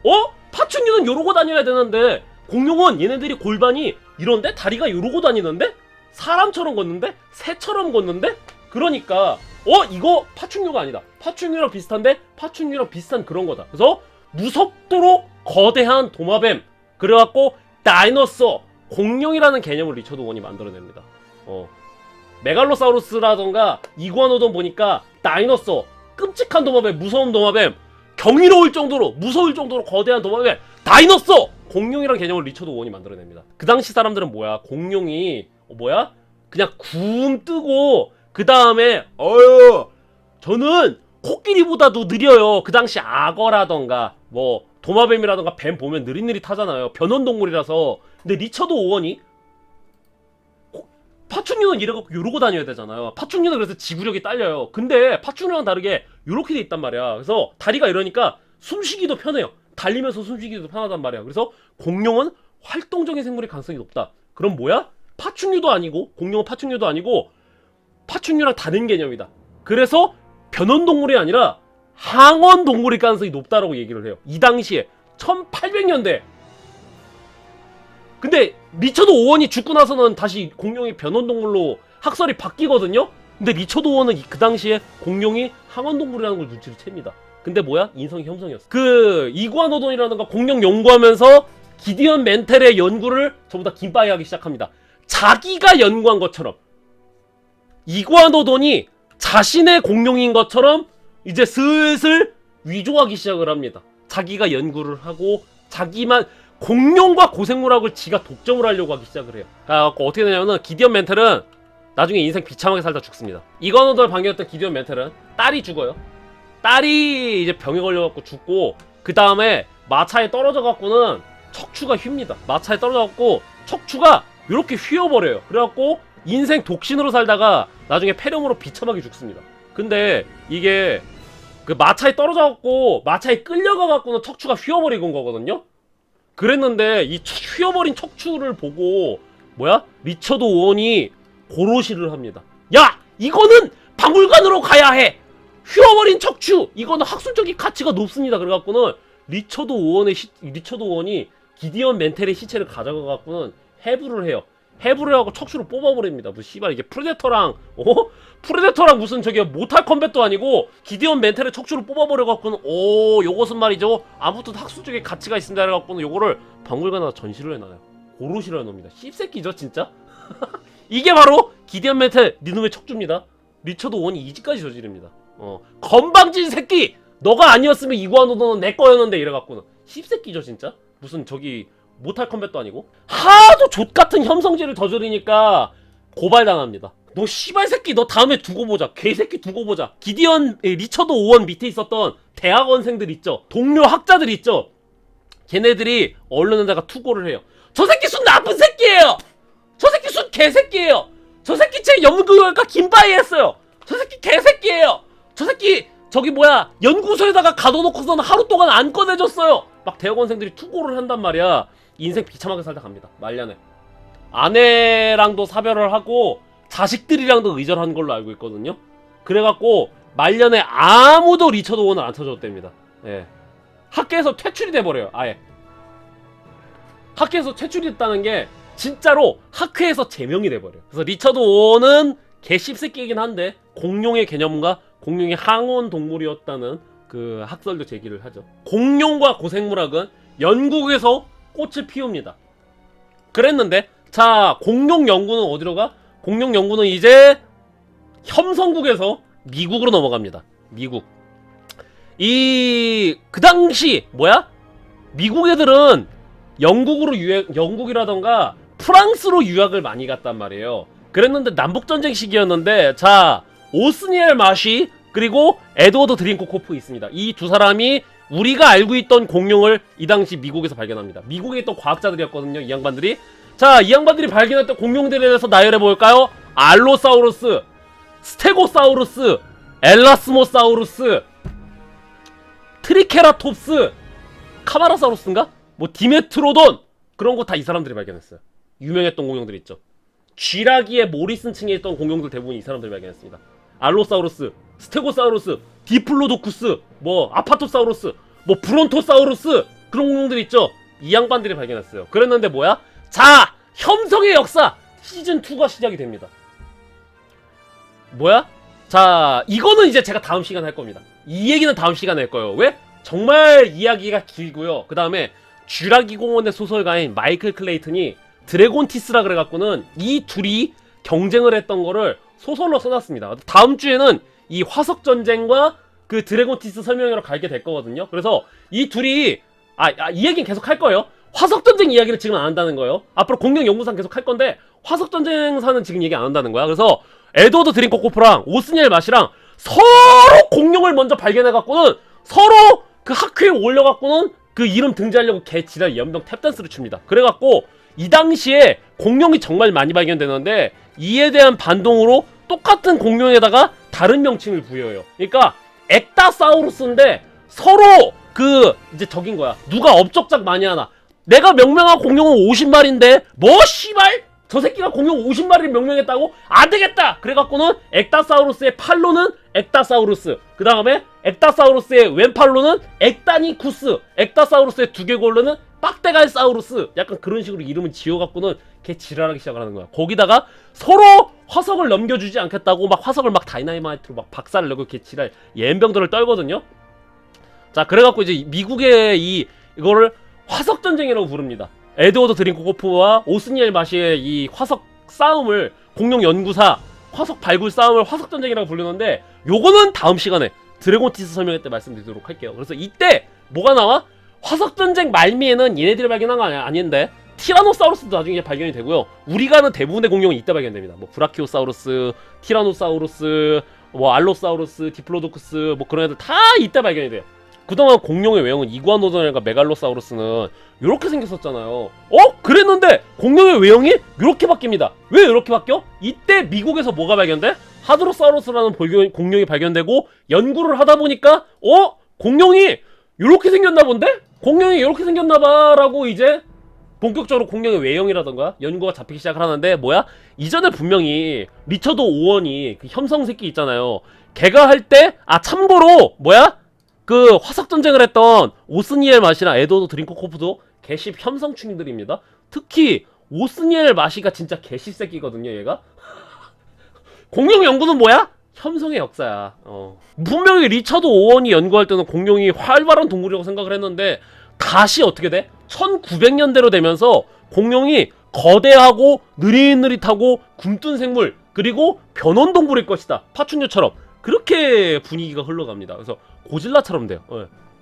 Speaker 1: 파충류는 요러고 다녀야 되는데 공룡은 얘네들이 골반이 이런데 다리가 요러고 다니는데 사람처럼 걷는데 새처럼 걷는데, 그러니까 이거 파충류가 아니다. 파충류랑 비슷한데 파충류랑 비슷한 그런 거다. 그래서 무섭도록 거대한 도마뱀, 그래갖고 다이너소, 공룡이라는 개념을 리차드 오원이 만들어냅니다. 메갈로사우루스라던가 이구아노돈 보니까 다이너소, 끔찍한 도마뱀, 무서운 도마뱀, 경이로울 정도로 무서울 정도로 거대한 도마뱀, 다이너소, 공룡이라는 개념을 리차드 오원이 만들어냅니다. 그 당시 사람들은 뭐야? 공룡이 그냥 굼 뜨고 그 다음에 저는 코끼리보다도 느려요. 그 당시 악어라던가 도마뱀이라던가 뱀 보면 느릿느릿하잖아요. 변온동물이라서. 근데 리차드 오원이 파충류는 이래갖고 요러고 다녀야 되잖아요. 파충류는 그래서 지구력이 딸려요. 근데 파충류랑 다르게 요렇게 돼 있단 말이야. 그래서 다리가 이러니까 숨쉬기도 편해요. 달리면서 숨쉬기도 편하단 말이야. 그래서 공룡은 활동적인 생물일 가능성이 높다. 그럼 뭐야? 파충류도 아니고 공룡은 파충류도 아니고 파충류랑 다른 개념이다. 그래서 변온동물이 아니라 항원동물일 가능성이 높다라고 얘기를 해요. 이 당시에 1800년대. 근데 리처드 오원이 죽고 나서는 다시 공룡이 변온동물로 학설이 바뀌거든요. 근데 리처드 오원은 그 당시에 공룡이 항원동물이라는 걸 눈치를 챕니다. 근데 뭐야? 인성이 혐성이었어. 그 이구아노돈이라든가 공룡 연구하면서 기디언 멘텔의 연구를 전부 다 김빠이 하기 시작합니다. 자기가 연구한 것처럼 이구아노돈이 자신의 공룡인 것처럼 이제 슬슬 위조하기 시작을 합니다. 자기가 연구를 하고 자기만 공룡과 고생물학을 지가 독점을 하려고 하기 시작을 해요. 그래갖고 어떻게 되냐면은 기디언 멘텔은 나중에 인생 비참하게 살다 죽습니다. 이구아노돈을 반겼던 기디언 멘텔은 딸이 죽어요. 딸이 이제 병에 걸려갖고 죽고 그 다음에 마차에 떨어져갖고는 척추가 휩니다. 마차에 떨어져갖고 척추가 이렇게 휘어버려요. 그래갖고 인생 독신으로 살다가 나중에 폐렴으로 비참하게 죽습니다. 근데 이게 그 마차에 떨어져갖고 마차에 끌려가갖고는 척추가 휘어버리는 거거든요. 그랬는데 이 휘어버린 척추를 보고 뭐야? 리처드 오원이 고로시를 합니다. 야! 이거는 박물관으로 가야 해! 휘어버린 척추! 이거는 학술적인 가치가 높습니다. 그래갖고는 리처드 오원이 기디언 멘텔의 시체를 가져가갖고는 해부를 해요. 해부를 하고 척추를 뽑아버립니다. 뭐 씨발 이게 프레데터랑 프레데터랑 무슨 저기 모탈 컴뱃도 아니고 기디언 멘텔의 척추를 뽑아버려갖고는 요것은 말이죠. 아무튼 학술적인 가치가 있습니다. 해갖고는 요거를 박물관에다 전시를 해놔요. 고로시라는 놈입니다. 씹새끼죠 진짜? 이게 바로 기디언 멘텔 니놈의 척추입니다. 리처드 오원이 이지까지 저지릅니다. 건방진 새끼! 너가 아니었으면 이구아노돈은 내 거였는데 이래갖고는 씹새끼죠 진짜? 무슨 저기 모탈 컴뱃도 아니고 하도 족같은 혐성질을 저지르니까 고발당합니다. 너 씨발 새끼 너 다음에 두고 보자. 개새끼 두고 보자. 기디언 리처드 오원 밑에 있었던 대학원생들 있죠. 동료 학자들 있죠. 걔네들이 언론에다가 투고를 해요. 저 새끼 순 나쁜 새끼예요. 저 새끼 순 개새끼예요. 저 새끼 제 연구결과 김바이 했어요. 저 새끼 개새끼예요. 저 새끼 저기 뭐야 연구소에다가 가둬놓고서는 하루 동안 안 꺼내줬어요. 막 대학원생들이 투고를 한단 말이야. 인생 비참하게 살다 갑니다. 말년에 아내랑도 사별을 하고 자식들이랑도 의절한 걸로 알고 있거든요. 그래갖고 말년에 아무도 리처드 오원을 안 찾아줬답니다. 예. 학교에서 퇴출이 돼버려요. 아예 학교에서 퇴출이 됐다는 게 진짜로 학회에서 제명이 돼버려요. 그래서 리처드 오원은 개 씹새끼이긴 한데 공룡의 개념과 공룡이 항원 동물이었다는 그 학설도 제기를 하죠. 공룡과 고생물학은 영국에서 꽃을 피웁니다. 그랬는데 자 공룡 연구는 어디로 가? 공룡 연구는 이제 혐성국에서 미국으로 넘어갑니다. 미국. 그 당시 뭐야? 미국 애들은 영국이라던가 프랑스로 유학을 많이 갔단 말이에요. 그랬는데 남북전쟁 시기였는데 자 오스니엘 마쉬 그리고 에드워드 드링코코프 있습니다. 이 두 사람이 우리가 알고 있던 공룡을 이 당시 미국에서 발견합니다. 미국에 있던 과학자들이었거든요. 이 양반들이. 자, 이 양반들이 발견했던 공룡들에 대해서 나열해볼까요? 알로사우루스, 스테고사우루스, 엘라스모사우루스, 트리케라톱스, 카마라사우루스인가? 뭐 디메트로돈 그런 거 다 이 사람들이 발견했어요. 유명했던 공룡들 있죠. 쥐라기의 모리슨 층에 있던 공룡들 대부분 이 사람들이 발견했습니다. 알로사우루스, 스테고사우루스, 디플로도쿠스, 뭐 아파토사우루스, 뭐 브론토사우루스 그런 공룡들 있죠. 이 양반들이 발견했어요. 그랬는데 뭐야? 자, 혐성의 역사 시즌2가 시작이 됩니다. 뭐야? 자, 이거는 이제 제가 다음 시간에 할 겁니다. 이 얘기는 다음 시간에 할 거예요. 왜? 정말 이야기가 길고요. 그 다음에 쥐라기 공원의 소설가인 마이클 클레이튼이 드래곤티스라 그래갖고는 이 둘이 경쟁을 했던 거를 소설로 써놨습니다. 다음 주에는 이 화석전쟁과 그 드래곤티스 설명으로 갈게 될 거거든요. 그래서 이 둘이 이 얘기는 계속 할 거예요. 화석전쟁 이야기를 지금 안 한다는 거예요. 앞으로 공룡 연구상 계속 할 건데 화석전쟁사는 지금 얘기 안 한다는 거야. 그래서 에드워드 드링코코프랑 오스니엘 마시랑 서로 공룡을 먼저 발견해갖고는 서로 그 학회에 올려갖고는 그 이름 등재하려고 개 지랄 연병 탭댄스를 춥니다. 그래갖고 이 당시에 공룡이 정말 많이 발견되는데 이에 대한 반동으로 똑같은 공룡에다가 다른 명칭을 부여해요. 그러니까 엑다사우루스인데 서로 그 이제 적인 거야. 누가 업적작 많이 하나. 내가 명명한 공룡은 50마리인데 뭐 씨발 저 새끼가 공룡 50마리를 명명했다고? 안되겠다! 그래갖고는 엑다사우루스의 팔로는 엑다사우루스, 그 다음에 엑다사우루스의 왼팔로는 엑다니쿠스, 엑다사우루스의 두개골로는 빡대갈사우루스, 약간 그런 식으로 이름을 지어갖고는 걔 지랄하기 시작을 하는 거야. 거기다가 서로 화석을 넘겨주지 않겠다고 막 화석을 막 다이나마이트로 막 박살을 내고 걔 지랄 옌병들을 떨거든요. 자, 그래갖고 이제 미국의 이거를 화석전쟁이라고 부릅니다. 에드워드 드링코호프와 오스니엘 마시의 이 화석 싸움을, 공룡 연구사 화석 발굴 싸움을 화석전쟁이라고 부르는데, 요거는 다음 시간에 드래곤티스 설명회 때 말씀드리도록 할게요. 그래서 이때 뭐가 나와? 화석전쟁 말미에는 얘네들이 발견한 거 아닌데 티라노사우루스도 나중에 발견이 되고요. 우리가 아는 대부분의 공룡은 이때 발견됩니다. 뭐 브라키오사우루스, 티라노사우루스, 뭐 알로사우루스, 디플로도쿠스, 뭐 그런 애들 다 이때 발견이 돼요. 그동안 공룡의 외형은 이구아노돈과 메갈로사우루스는 이렇게 생겼었잖아요. 그랬는데 공룡의 외형이 이렇게 바뀝니다. 왜 이렇게 바뀌어? 이때 미국에서 뭐가 발견돼? 하드로사우루스라는 공룡이 발견되고, 연구를 하다 보니까 공룡이 이렇게 생겼나 본데? 공룡이 이렇게 생겼나 봐라고 이제 본격적으로 공룡의 외형이라던가 연구가 잡히기 시작을 하는데, 뭐야? 이전에 분명히 리처드 오원이 그 혐성 새끼 있잖아요. 걔가 할 때, 참고로 뭐야? 그 화석전쟁을 했던 오스니엘 마시랑 에드워드 드링코호프도 개씹 혐성충들입니다. 특히 오스니엘 마시가 진짜 개씹새끼거든요, 얘가. 공룡 연구는 뭐야? 혐성의 역사야. 분명히 리처드 오원이 연구할 때는 공룡이 활발한 동물이라고 생각을 했는데, 다시 어떻게 돼? 1900년대로 되면서 공룡이 거대하고 느릿느릿하고 굼뜬 생물, 그리고 변온동물일 것이다, 파충류처럼. 그렇게 분위기가 흘러갑니다. 그래서 고질라처럼 돼요.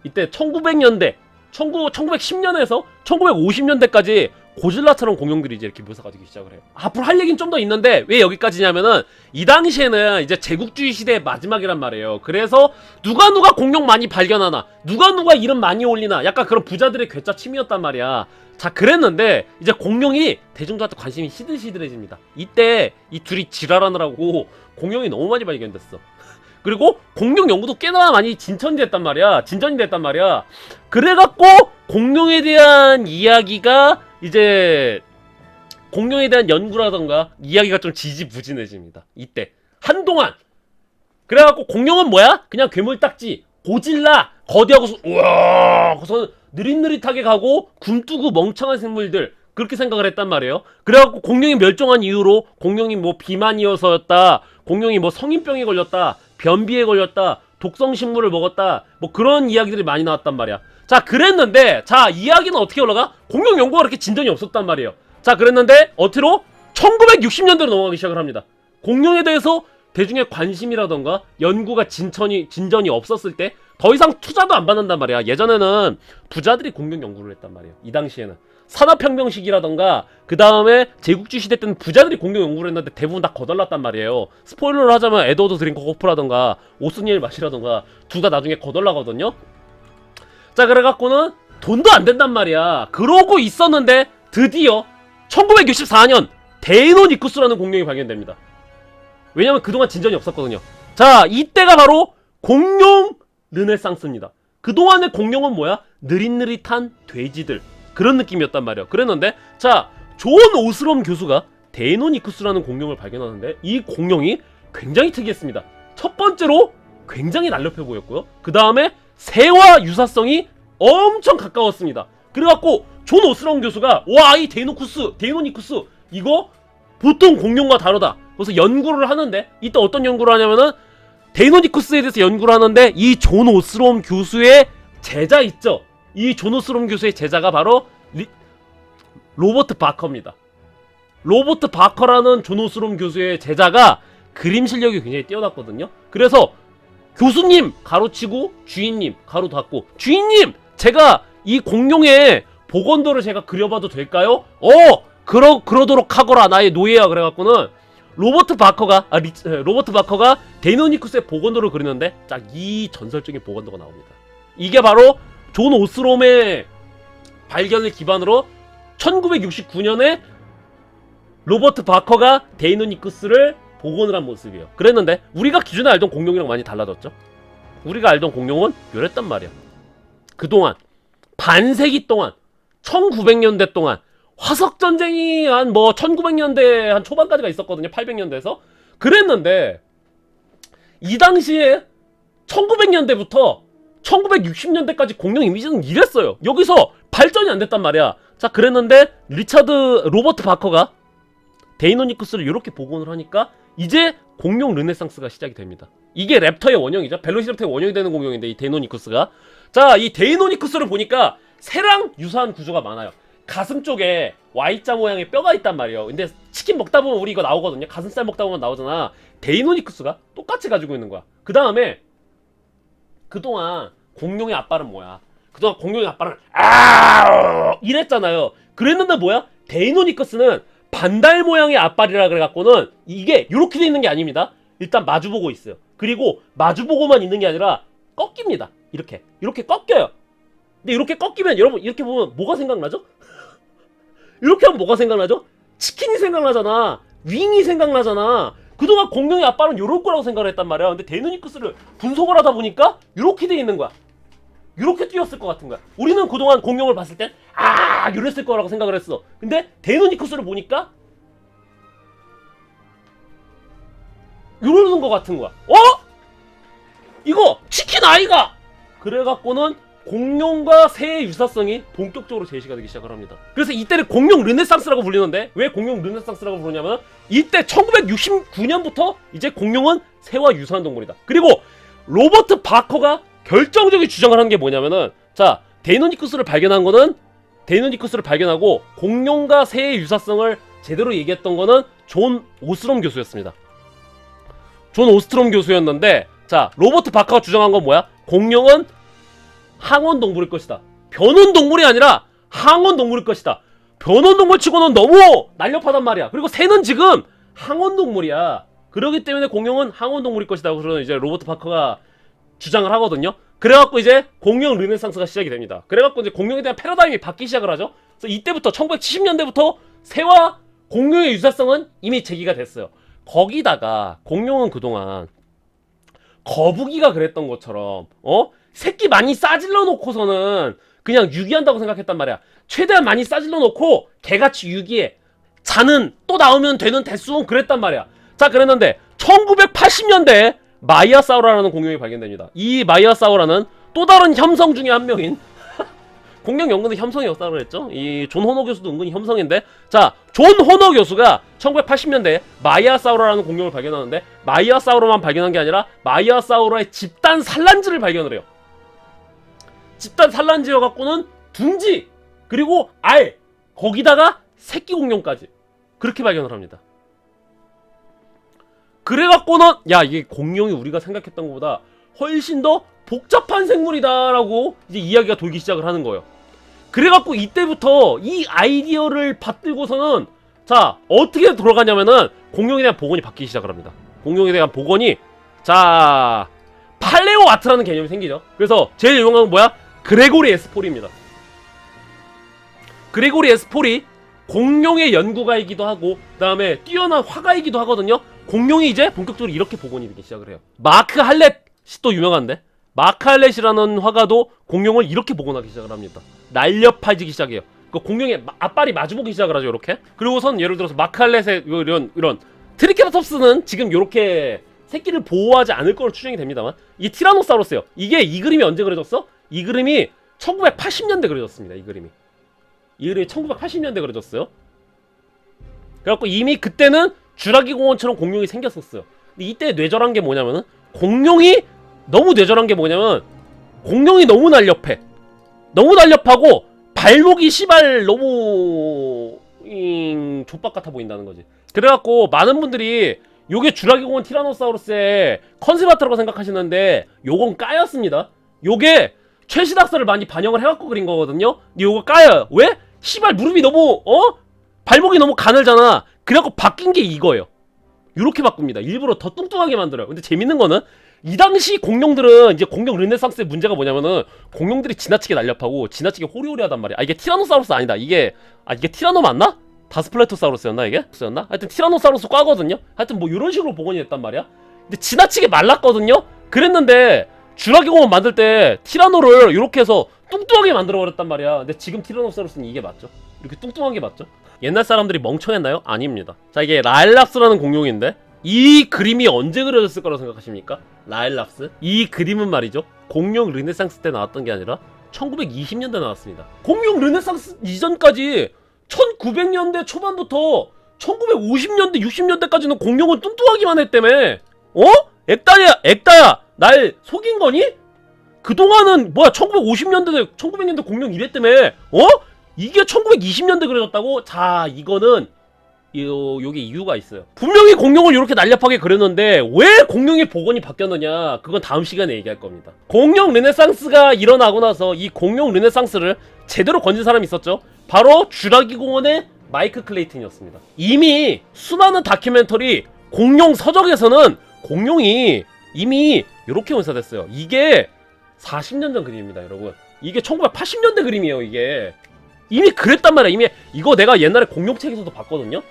Speaker 1: 이때 1900년대, 1910년에서 1950년대까지 고질라처럼 공룡들이 이제 이렇게 묘사가 되기 시작을 해요. 앞으로 할 얘기는 좀 더 있는데 왜 여기까지냐면은, 이 당시에는 이제 제국주의 시대의 마지막이란 말이에요. 그래서 누가 공룡 많이 발견하나, 누가 이름 많이 올리나, 약간 그런 부자들의 괴짜 취미였단 말이야. 자, 그랬는데 이제 공룡이 대중들한테 관심이 시들시들해집니다. 이때 이 둘이 지랄하느라고 공룡이 너무 많이 발견됐어. 그리고 공룡 연구도 꽤나 많이 진전이 됐단 말이야. 그래갖고 공룡에 대한 이야기가, 이제 공룡에 대한 연구라던가 이야기가 좀 지지부진해집니다. 이때 한동안. 그래갖고 공룡은 뭐야? 그냥 괴물딱지, 고질라, 거대하고 우와, 그래서 느릿느릿하게 가고 굼뜨고 멍청한 생물들, 그렇게 생각을 했단 말이에요. 그래갖고 공룡이 멸종한 이후로 공룡이 뭐 비만이어서였다, 공룡이 뭐 성인병에 걸렸다, 변비에 걸렸다, 독성식물을 먹었다, 뭐 그런 이야기들이 많이 나왔단 말이야. 자, 그랬는데, 자, 이야기는 어떻게 올라가? 공룡 연구가 그렇게 진전이 없었단 말이에요. 자, 그랬는데 어디로? 1960년대로 넘어가기 시작을 합니다. 공룡에 대해서 대중의 관심이라던가 연구가 진전이 없었을 때 더 이상 투자도 안 받는단 말이야. 예전에는 부자들이 공룡 연구를 했단 말이에요. 이 당시에는 산업혁명 시기라던가 그 다음에 제국주의 시대 때는 부자들이 공룡 연구를 했는데 대부분 다 거덜났단 말이에요. 스포일러를 하자면 에드워드 드링코호프라던가 오스니엘 마시라던가 둘 다 나중에 거덜나거든요. 자, 그래갖고는 돈도 안 된단 말이야. 그러고 있었는데 드디어 1964년 데이노니쿠스라는 공룡이 발견됩니다. 왜냐면 그동안 진전이 없었거든요. 자, 이때가 바로 공룡 르네상스입니다. 그동안의 공룡은 뭐야? 느릿느릿한 돼지들, 그런 느낌이었단 말이야. 그랬는데, 자, 존 오스롬 교수가 데이노니쿠스라는 공룡을 발견하는데, 이 공룡이 굉장히 특이했습니다. 첫 번째로 굉장히 날렵해 보였고요. 그 다음에 새와 유사성이 엄청 가까웠습니다. 그래갖고 존 오스롬 교수가, 와, 이 데이노니쿠스 이거 보통 공룡과 다르다. 그래서 연구를 하는데, 이때 어떤 연구를 하냐면은, 데이노니쿠스에 대해서 연구를 하는데, 이 존 오스롬 교수의 제자 있죠? 이 존 오스롬 교수의 제자가 바로 로버트 바커입니다. 로버트 바커라는 존 오스롬 교수의 제자가 그림 실력이 굉장히 뛰어났거든요. 그래서 교수님 가로치고 주인님 가로 닫고, 주인님, 제가 이 공룡의 복원도를 제가 그려봐도 될까요? 그러도록 하거라, 나의 노예야. 그래갖고는 로버트 바커가 데이노니쿠스의 복원도를 그리는데, 딱 이 전설적인 복원도가 나옵니다. 이게 바로 존 오스롬의 발견을 기반으로 1969년에 로버트 바커가 데이노니쿠스를 복원을 한 모습이에요. 그랬는데 우리가 기존에 알던 공룡이랑 많이 달라졌죠. 우리가 알던 공룡은 이랬단 말이야. 그동안 반세기 동안 1900년대 동안 화석 전쟁이 한 뭐 1900년대 한 초반까지가 있었거든요. 800년대에서. 그랬는데 이 당시에 1900년대부터 1960년대까지 공룡 이미지는 이랬어요. 여기서 발전이 안 됐단 말이야. 자, 그랬는데 로버트 바커가 데이노니쿠스를 이렇게 복원을 하니까 이제 공룡 르네상스가 시작이 됩니다. 이게 랩터의 원형이죠. 벨로시랩터의 원형이 되는 공룡인데, 이 데이노니쿠스가. 자, 이 데이노니쿠스를 보니까 새랑 유사한 구조가 많아요. 가슴 쪽에 Y자 모양의 뼈가 있단 말이에요. 근데 치킨 먹다 보면 우리 이거 나오거든요. 가슴살 먹다 보면 나오잖아. 데이노니쿠스가 똑같이 가지고 있는 거야. 그 다음에 그동안 공룡의 앞발은 뭐야? 그동안 공룡의 앞발은 이랬잖아요. 그랬는데 뭐야? 데이노니쿠스는 반달 모양의 앞발이라 그래갖고는 이게 이렇게 돼 있는 게 아닙니다. 일단 마주보고 있어요. 그리고 마주보고만 있는 게 아니라 꺾입니다. 이렇게 꺾여요. 근데 이렇게 꺾이면 여러분 이렇게 보면 뭐가 생각나죠? 이렇게 하면 뭐가 생각나죠? 치킨이 생각나잖아. 윙이 생각나잖아. 그동안 공룡의 앞발은 요럴 거라고 생각을 했단 말이야. 근데 데이노니쿠스를 분석을 하다 보니까 이렇게 돼 있는 거야. 이렇게 뛰었을 것 같은 거야. 우리는 그동안 공룡을 봤을 땐 이랬을 거라고 생각을 했어. 근데 데이노니쿠스를 보니까 이러는 것 같은 거야. 이거 치킨 아이가! 그래갖고는 공룡과 새의 유사성이 본격적으로 제시가 되기 시작을 합니다. 그래서 이때를 공룡 르네상스라고 불리는데, 왜 공룡 르네상스라고 부르냐면 이때 1969년부터 이제 공룡은 새와 유사한 동물이다. 그리고 로버트 바커가 결정적인 주장을 한 게 뭐냐면은, 자, 데이노니쿠스를 발견하고 공룡과 새의 유사성을 제대로 얘기했던 거는 존 오스트롬 교수였습니다. 존 오스트롬 교수였는데, 자, 로버트 바커가 주장한 건 뭐야? 공룡은 항원동물일 것이다. 변온동물이 아니라 항원동물일 것이다. 변온동물 치고는 너무 날렵하단 말이야. 그리고 새는 지금 항원동물이야. 그러기 때문에 공룡은 항원동물일 것이다. 그래서 이제 로버트 바커가 주장을 하거든요. 그래갖고 이제 공룡 르네상스가 시작이 됩니다. 그래갖고 이제 공룡에 대한 패러다임이 바뀌기 시작을 하죠. 그래서 이때부터 1970년대부터 새와 공룡의 유사성은 이미 제기가 됐어요. 거기다가 공룡은 그동안 거북이가 그랬던 것처럼 새끼 많이 싸질러 놓고서는 그냥 유기한다고 생각했단 말이야. 최대한 많이 싸질러 놓고 개같이 유기해. 자는 또 나오면 되는 대수는 그랬단 말이야. 자, 그랬는데 1980년대에 마이아사우라라는 공룡이 발견됩니다. 이 마이아사우라는 또 다른 혐성 중에 한 명인 공룡 연구는 혐성이었다고 그랬죠. 이 존 호너 교수도 은근히 혐성인데, 자, 존 호너 교수가 1980년대에 마이아사우라라는 공룡을 발견하는데, 마이아사우라만 발견한 게 아니라 마이아사우라의 집단 산란지를 발견을 해요. 집단 산란지여 갖고는 둥지, 그리고 알, 거기다가 새끼 공룡까지 그렇게 발견을 합니다. 그래갖고는 야, 이게 공룡이 우리가 생각했던 것보다 훨씬 더 복잡한 생물이다라고 이제 이야기가 돌기 시작을 하는 거예요. 그래갖고 이때부터 이 아이디어를 받들고서는, 자, 어떻게 돌아가냐면은 공룡에 대한 복원이 바뀌기 시작을 합니다. 공룡에 대한 복원이, 자, 팔레오 아트라는 개념이 생기죠. 그래서 제일 유명한 건 뭐야? 그레고리 에스포리입니다. 그레고리 에스포리 공룡의 연구가이기도 하고 그 다음에 뛰어난 화가이기도 하거든요. 공룡이 이제 본격적으로 이렇게 복원이 되기 시작을 해요. 마크 할렛이 또 유명한데, 마크 할렛이라는 화가도 공룡을 이렇게 복원하기 시작을 합니다. 날렵해지기 시작해요. 그 공룡의 앞발이 마주보기 시작을 하죠, 이렇게. 그리고선 예를 들어서 마크 할렛의 이런 트리케라톱스는 지금 이렇게 새끼를 보호하지 않을 걸로 추정이 됩니다만, 이 티라노사우루스요. 이 그림이 언제 그려졌어? 이 그림이 1980년대 그려졌습니다. 이 그림이 1980년대 그려졌어요. 그래갖고 이미 그때는 주라기 공원처럼 공룡이 생겼었어요. 근데 이때 뇌절한 게 뭐냐면은, 공룡이 너무 뇌절한 게 뭐냐면, 공룡이 너무 날렵해. 너무 날렵하고 발목이 씨발 너무 족박 같아 보인다는 거지. 그래갖고 많은 분들이 요게 주라기 공원 티라노사우루스의 컨셉 아트라고 생각하시는데, 요건 까였습니다. 요게 최시닥서를 많이 반영을 해갖고 그린 거거든요. 근데 요거 까여요. 왜? 씨발 무릎이 너무 발목이 너무 가늘잖아. 그래갖고 바뀐 게 이거예요. 요렇게 바꿉니다. 일부러 더 뚱뚱하게 만들어요. 근데 재밌는 거는, 이 당시 공룡들은, 이제 공룡 르네상스의 문제가 뭐냐면은, 공룡들이 지나치게 날렵하고 지나치게 호리호리하단 말이야. 이게 티라노사우루스 아니다. 이게 티라노 맞나? 다스플레토사우루스였나 이게? 하여튼 티라노사우루스 과거든요. 하여튼 뭐 이런 식으로 복원이 됐단 말이야. 근데 지나치게 말랐거든요. 그랬는데 주라기 공원 만들 때 티라노를 이렇게 해서 뚱뚱하게 만들어 버렸단 말이야. 근데 지금 티라노사우루스는 이게 맞죠. 이렇게 뚱뚱한 게 맞죠? 옛날 사람들이 멍청했나요? 아닙니다. 자, 이게 라일락스라는 공룡인데 이 그림이 언제 그려졌을 거라고 생각하십니까? 라일락스? 이 그림은 말이죠, 공룡 르네상스 때 나왔던 게 아니라 1920년대 나왔습니다. 공룡 르네상스 이전까지 1900년대 초반부터 1950년대 60년대까지는 공룡은 뚱뚱하기만 했다며. 어? 액다야 날 속인 거니? 그동안은 뭐야 1950년대 1900년대 공룡 이랬다며. 어? 이게 1920년대 그려졌다고? 자, 이거는 요게 이유가 있어요. 분명히 공룡을 이렇게 날렵하게 그렸는데 왜 공룡의 복원이 바뀌었느냐, 그건 다음 시간에 얘기할 겁니다. 공룡 르네상스가 일어나고 나서 이 공룡 르네상스를 제대로 건진 사람이 있었죠. 바로 쥬라기 공원의 마이크 클레이튼이었습니다. 이미 수많은 다큐멘터리 공룡 서적에서는 공룡이 이미 이렇게 묘사됐어요. 이게 40년 전 그림입니다, 여러분. 이게 1980년대 그림이에요. 이게 이미 그랬단 말이야. 이미 이거 내가 옛날에 공룡책에서도 봤거든요.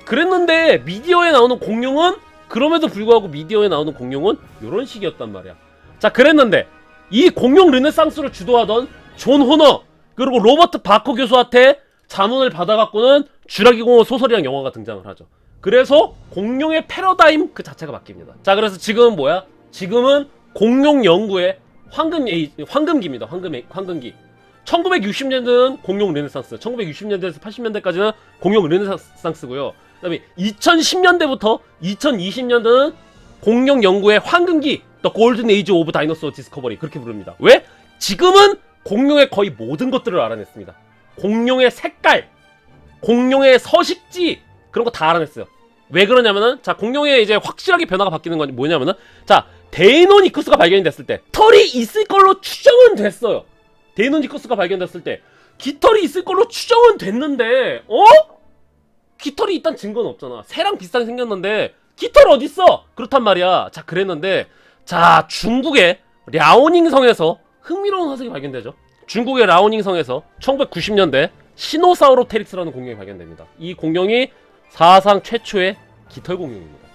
Speaker 1: 그랬는데 미디어에 나오는 공룡은, 그럼에도 불구하고 미디어에 나오는 공룡은 이런 식이었단 말이야. 자, 그랬는데 이 공룡 르네상스를 주도하던 존 호너 그리고 로버트 바커 교수한테 자문을 받아갖고는 쥬라기 공원 소설이랑 영화가 등장을 하죠. 그래서 공룡의 패러다임 그 자체가 바뀝니다. 자, 그래서 지금은 뭐야? 지금은 공룡 연구의 황금기입니다. 황금기. 1960년대는 공룡 르네상스, 1960년대에서 80년대까지는 공룡 르네상스고요. 그 다음에 2010년대부터 2020년대는 공룡 연구의 황금기, The Golden Age of Dinosaur Discovery, 그렇게 부릅니다. 왜? 지금은 공룡의 거의 모든 것들을 알아냈습니다. 공룡의 색깔, 공룡의 서식지, 그런 거 다 알아냈어요. 왜 그러냐면은, 자, 공룡의 이제 확실하게 변화가 바뀌는 건 뭐냐면은, 자, 데이노니쿠스가 발견이 됐을 때 털이 있을 걸로 추정은 됐어요. 데이노니쿠스가 발견됐을 때 깃털이 있을 걸로 추정은 됐는데, 깃털이 일단 증거는 없잖아. 새랑 비슷하게 생겼는데 깃털 어딨어? 그렇단 말이야. 자, 그랬는데, 자, 중국의 랴오닝성에서 흥미로운 화석이 발견되죠. 중국의 랴오닝성에서 1990년대 시노사우로테릭스라는 공룡이 발견됩니다. 이 공룡이 사상 최초의 깃털 공룡입니다.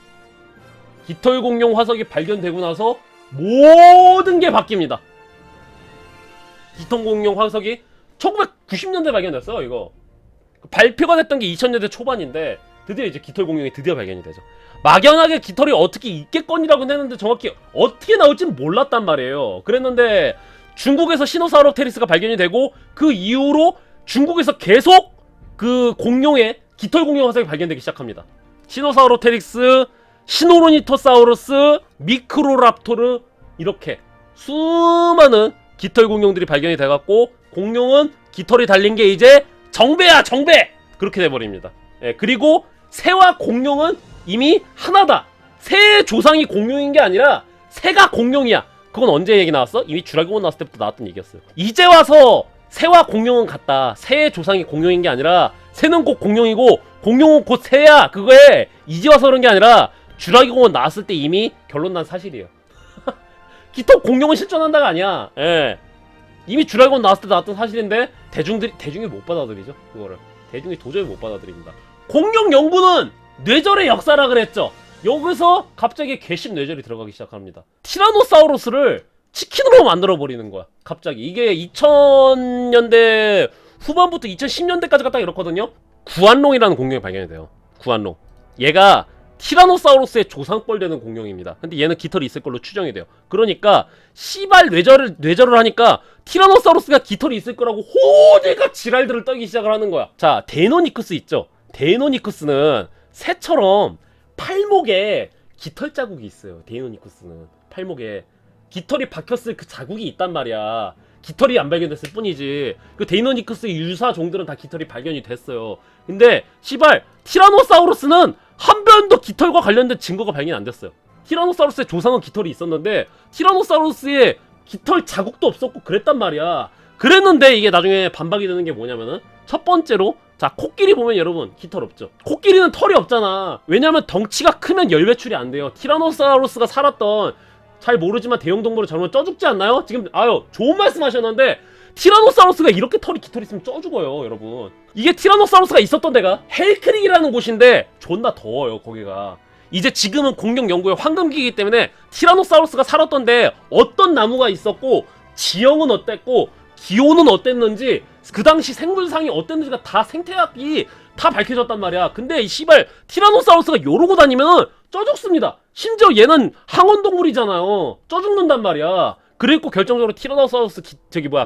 Speaker 1: 깃털 공룡 화석이 발견되고 나서 모든 게 바뀝니다. 깃털 공룡 화석이 1990년대 발견됐어요. 이거 발표가 됐던 게 2000년대 초반인데 드디어 이제 깃털 공룡이 드디어 발견이 되죠. 막연하게 깃털이 어떻게 있겠거니라고 했는데 정확히 어떻게 나올지는 몰랐단 말이에요. 그랬는데 중국에서 시노사우로테릭스가 발견이 되고 그 이후로 중국에서 계속 그 공룡의 깃털 공룡 화석이 발견되기 시작합니다. 시노사우로테릭스, 시노로니토사우루스, 미크로랍토르, 이렇게 수많은 깃털 공룡들이 발견이 돼갖고 공룡은 깃털이 달린 게 이제 정배야, 정배! 그렇게 돼버립니다. 예, 그리고 새와 공룡은 이미 하나다. 새의 조상이 공룡인 게 아니라 새가 공룡이야. 그건 언제 얘기 나왔어? 이미 쥬라기 공원 나왔을 때부터 나왔던 얘기였어요. 이제 와서 새와 공룡은 같다. 새의 조상이 공룡인 게 아니라 새는 곧 공룡이고 공룡은 곧 새야. 그거에 이제 와서 그런 게 아니라 쥬라기 공원 나왔을 때 이미 결론 난 사실이에요. 깃털 공룡은 실존한다가 아니야. 예. 이미 쥬라기 공원 나왔을 때 나왔던 사실인데 대중이 못 받아들이죠. 그거를 대중이 도저히 못 받아들입니다. 공룡 연구는 뇌절의 역사라 그랬죠. 여기서 갑자기 괘씸 뇌절이 들어가기 시작합니다. 티라노사우루스를 치킨으로 만들어버리는 거야. 갑자기. 이게 2000년대 후반부터 2010년대까지가 딱 이렇거든요. 구안롱이라는 공룡이 발견이 돼요. 구안롱. 얘가 티라노사우루스의 조상뻘 되는 공룡입니다. 근데 얘는 깃털이 있을 걸로 추정이 돼요. 그러니까 씨발 뇌절을 하니까 티라노사우루스가 깃털이 있을 거라고 호들갑 지랄들을 떨기 시작을 하는 거야. 자, 데이노니쿠스 있죠. 데이노니쿠스는 새처럼 팔목에 깃털 자국이 있어요. 데이노니쿠스는 팔목에 깃털이 박혔을 그 자국이 있단 말이야. 깃털이 안 발견됐을 뿐이지. 그 데이노니쿠스의 유사 종들은 다 깃털이 발견이 됐어요. 근데 씨발 티라노사우루스는 한 번도 깃털과 관련된 증거가 발견이 안 됐어요. 티라노사우루스의 조상은 깃털이 있었는데 티라노사우루스의 깃털 자국도 없었고 그랬단 말이야. 그랬는데 이게 나중에 반박이 되는 게 뭐냐면은, 첫 번째로, 자, 코끼리 보면 여러분 깃털 없죠. 코끼리는 털이 없잖아. 왜냐면 덩치가 크면 열 배출이 안 돼요. 티라노사우루스가 살았던, 잘 모르지만 대형동물을 저러면 쪄 죽지 않나요? 지금 좋은 말씀 하셨는데 티라노사우루스가 이렇게 깃털이 있으면 쪄 죽어요, 여러분. 이게 티라노사우루스가 있었던 데가 헬크릭이라는 곳인데 존나 더워요, 거기가. 이제 지금은 공룡 연구의 황금기이기 때문에 티라노사우루스가 살았던 데 어떤 나무가 있었고 지형은 어땠고 기온은 어땠는지 그 당시 생물상이 어땠는지가 다 생태학이 다 밝혀졌단 말이야. 근데 이 씨발 티라노사우루스가 요러고 다니면 쪄 죽습니다. 심지어 얘는 항원동물이잖아요. 쪄 죽는단 말이야. 그리고 결정적으로 티라노사우루스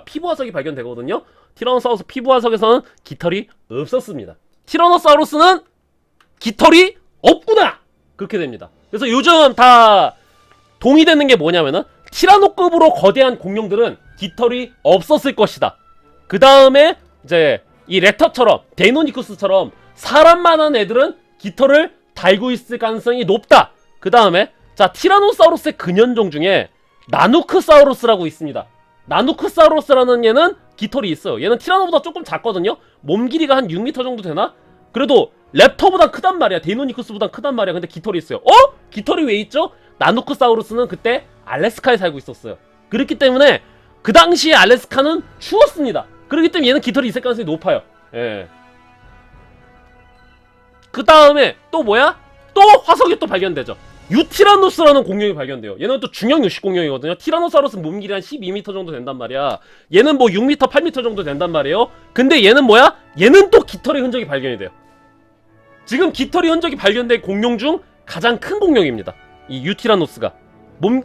Speaker 1: 피부 화석이 발견되거든요. 티라노사우루스 피부 화석에서는 깃털이 없었습니다. 티라노사우루스는 깃털이 없구나! 그렇게 됩니다. 그래서 요즘 다 동의되는 게 뭐냐면은 티라노급으로 거대한 공룡들은 깃털이 없었을 것이다. 그 다음에 이제 이 랩터처럼 데이노니쿠스처럼 사람만한 애들은 깃털을 달고 있을 가능성이 높다. 그 다음에 자 티라노사우루스의 근현종 중에 나누크사우루스라고 있습니다. 나누크사우루스라는 얘는 깃털이 있어요. 얘는 티라노보다 조금 작거든요. 몸 길이가 한 6m 정도 되나? 그래도 랩터보다 크단 말이야. 데이노니쿠스보다 크단 말이야. 근데 깃털이 있어요. 깃털이 왜 있죠? 나누크사우루스는 그때 알래스카에 살고 있었어요. 그렇기 때문에 그 당시에 알래스카는 추웠습니다. 그렇기 때문에 얘는 깃털이 있을 가능성이 높아요. 예. 그 다음에 또 뭐야? 또 화석이 또 발견되죠. 유티라노스라는 공룡이 발견돼요. 얘는 또 중형 육식 공룡이거든요. 티라노사우루스 몸 길이 한 12m 정도 된단 말이야. 얘는 뭐 6m, 8m 정도 된단 말이에요. 근데 얘는 뭐야? 얘는 또 깃털의 흔적이 발견이 돼요. 지금 깃털의 흔적이 발견된 공룡 중 가장 큰 공룡입니다. 이 유티라노스가.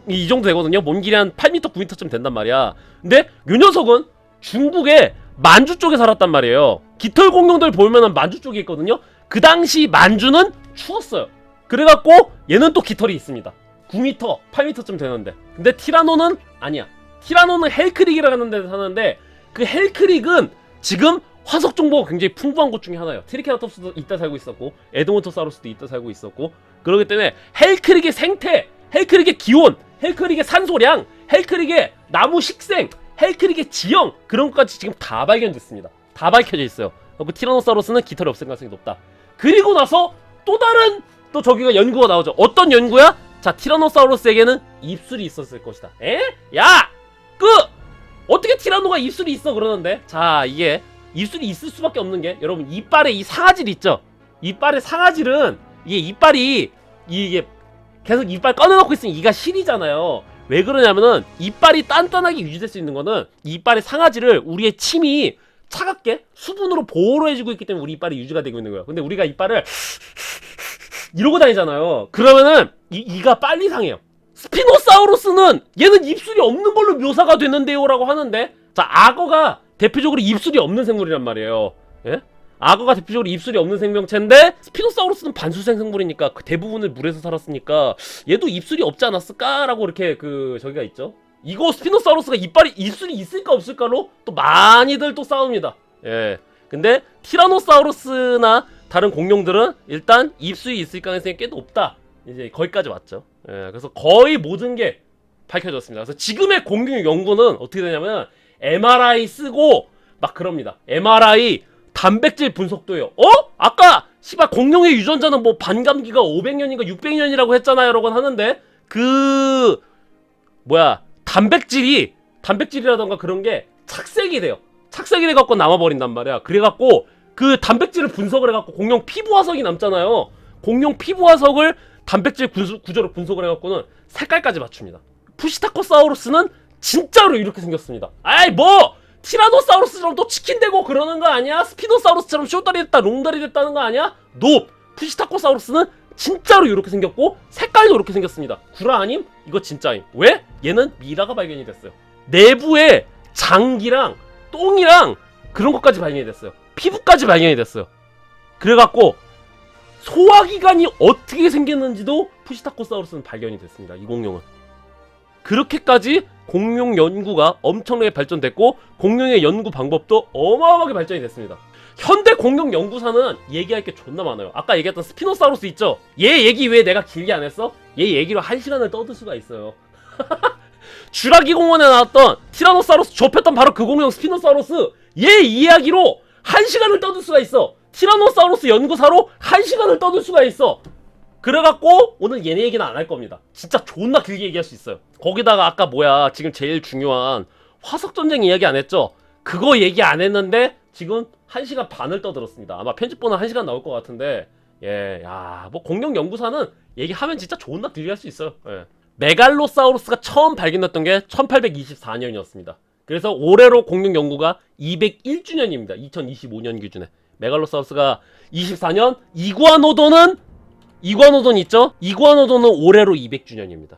Speaker 1: 이 정도 되거든요. 몸 길이 한 8m, 9m쯤 된단 말이야. 근데 요 녀석은 중국의 만주 쪽에 살았단 말이에요. 깃털 공룡들 보면은 만주 쪽에 있거든요. 그 당시 만주는 추웠어요. 그래갖고 얘는 또 깃털이 있습니다. 9m, 8m쯤 되는데. 근데 티라노는 아니야. 티라노는 헬크릭이라는 데서 사는데 그 헬크릭은 지금 화석 정보가 굉장히 풍부한 곳 중에 하나예요. 트리케라톱스도 이따 살고 있었고 에드몬토사우루스도 이따 살고 있었고 그렇기 때문에 헬크릭의 생태, 헬크릭의 기온, 헬크릭의 산소량, 헬크릭의 나무 식생, 헬크릭의 지형 그런 것까지 지금 다 발견됐습니다. 다 밝혀져 있어요. 그 티라노사우루스는 깃털이 없을 가능성이 높다. 그리고 나서 또 다른 또 저기가 연구가 나오죠. 어떤 연구야? 자, 티라노사우루스에게는 입술이 있었을 것이다. 에? 야! 어떻게 티라노가 입술이 있어 그러는데? 자, 이게 입술이 있을 수밖에 없는 게 여러분 이빨에 이 상아질 있죠? 이빨의 상아질은 이게 계속 이빨 꺼내놓고 있으면 이가 시리잖아요. 왜 그러냐면은 이빨이 단단하게 유지될 수 있는 거는 이빨의 상아질을 우리의 침이 차갑게 수분으로 보호를 해주고 있기 때문에 우리 이빨이 유지가 되고 있는 거예요. 근데 우리가 이빨을 이러고 다니잖아요. 그러면은 이가 빨리 상해요. 스피노사우루스는 얘는 입술이 없는 걸로 묘사가 됐는데요 라고 하는데 자 악어가 대표적으로 입술이 없는 생물이란 말이에요. 예? 악어가 대표적으로 입술이 없는 생명체인데 스피노사우루스는 반수생 생물이니까 그 대부분을 물에서 살았으니까 얘도 입술이 없지 않았을까라고 이렇게 저기가 있죠. 이거 스피노사우루스가 입술이 있을까 없을까로 또 많이들 또 싸웁니다. 예. 근데 티라노사우루스나 다른 공룡들은 일단 입술이 있을 가능성이 꽤 높다. 이제 거기까지 왔죠. 예. 그래서 거의 모든 게 밝혀졌습니다. 그래서 지금의 공룡 연구는 어떻게 되냐면 MRI 쓰고 막 그럽니다. MRI 단백질 분석도 해요. 아까 씨발 공룡의 유전자는 뭐 반감기가 500년인가 600년이라고 했잖아요 라고 하는데 단백질이라던가 그런 게 착색이 돼요. 착색이 돼갖고 남아버린단 말이야. 그래갖고 그 단백질을 분석을 해갖고 공룡 피부 화석이 남잖아요. 공룡 피부 화석을 단백질 구조로 분석을 해갖고는 색깔까지 맞춥니다. 푸시타코사우루스는 진짜로 이렇게 생겼습니다. 아이 뭐 티라노사우루스처럼 또 치킨 되고 그러는 거 아니야? 스피노사우루스처럼 쇼다리 됐다 롱다리 됐다는 거 아니야? 노! 푸시타코사우루스는 진짜로 이렇게 생겼고 색깔도 이렇게 생겼습니다. 구라 아님? 이거 진짜임. 왜? 얘는 미라가 발견이 됐어요. 내부에 장기랑 똥이랑 그런 것까지 발견이 됐어요. 피부까지 발견이 됐어요. 그래갖고 소화기관이 어떻게 생겼는지도 푸시타코사우루스는 발견이 됐습니다. 이 공룡은. 그렇게까지 공룡 연구가 엄청나게 발전됐고 공룡의 연구 방법도 어마어마하게 발전이 됐습니다. 현대 공룡 연구사는 얘기할 게 존나 많아요. 아까 얘기했던 스피노사우루스 있죠? 얘 얘기 왜 내가 길게 안 했어? 얘 얘기로 1시간을 떠들 수가 있어요. 쥬라기 공원에 나왔던 티라노사우루스 좁혔던 바로 그 공룡 스피노사우루스 얘 이야기로 1시간을 떠들 수가 있어. 티라노사우루스 연구사로 1시간을 떠들 수가 있어. 그래갖고 오늘 얘네 얘기는 안 할 겁니다. 진짜 존나 길게 얘기할 수 있어요. 거기다가 아까 지금 제일 중요한 화석전쟁 이야기 안 했죠? 그거 얘기 안 했는데 지금 1시간 반을 떠들었습니다. 아마 편집본은 1시간 나올 것 같은데 뭐 공룡 연구사는 얘기하면 진짜 존나 길게 할 수 있어요. 예. 메갈로사우루스가 처음 발견됐던 게 1824년이었습니다. 그래서 올해로 공룡 연구가 201주년입니다. 2025년 기준에. 메갈로사우루스가 24년, 이구아노돈 있죠? 이구아노돈은 올해로 200주년입니다.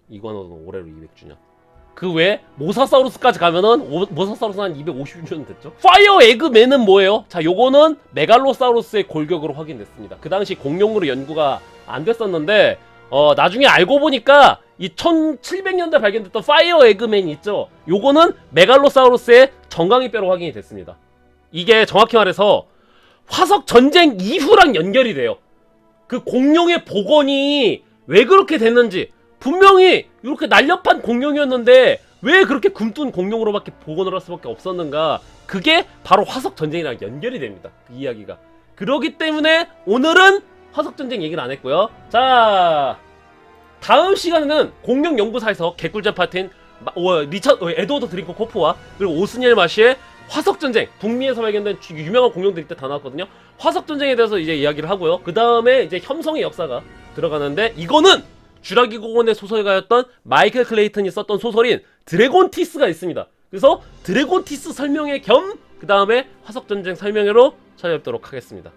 Speaker 1: 이구아노돈 올해로 200주년. 그 외에 모사사우루스까지 가면은 모사사우루스는 한 250주년 됐죠. 파이어 에그맨은 뭐예요? 자, 요거는 메갈로사우루스의 골격으로 확인됐습니다. 그 당시 공룡으로 연구가 안 됐었는데 나중에 알고 보니까 이 1700년대 발견됐던 파이어 에그맨이 있죠. 요거는 메갈로사우루스의 정강이뼈로 확인이 됐습니다. 이게 정확히 말해서 화석 전쟁 이후랑 연결이 돼요. 그 공룡의 복원이 왜 그렇게 됐는지, 분명히 이렇게 날렵한 공룡이었는데 왜 그렇게 굼뜬 공룡으로밖에 복원을 할 수밖에 없었는가, 그게 바로 화석 전쟁이랑 연결이 됩니다. 그 이야기가. 그러기 때문에 오늘은 화석 전쟁 얘기를 안 했고요. 자, 다음 시간에는 공룡 연구사에서 개꿀잼 파트인 에드워드 드링커 코프와 그리고 오스니엘 마시의 화석전쟁, 북미에서 발견된 유명한 공룡들이 때 다 나왔거든요. 화석전쟁에 대해서 이제 이야기를 하고요. 그 다음에 이제 혐성의 역사가 들어가는데, 이거는 쥬라기 공원의 소설가였던 마이클 클레이턴이 썼던 소설인 드래곤티스가 있습니다. 그래서 드래곤티스 설명회 겸 그 다음에 화석전쟁 설명회로 찾아뵙도록 하겠습니다.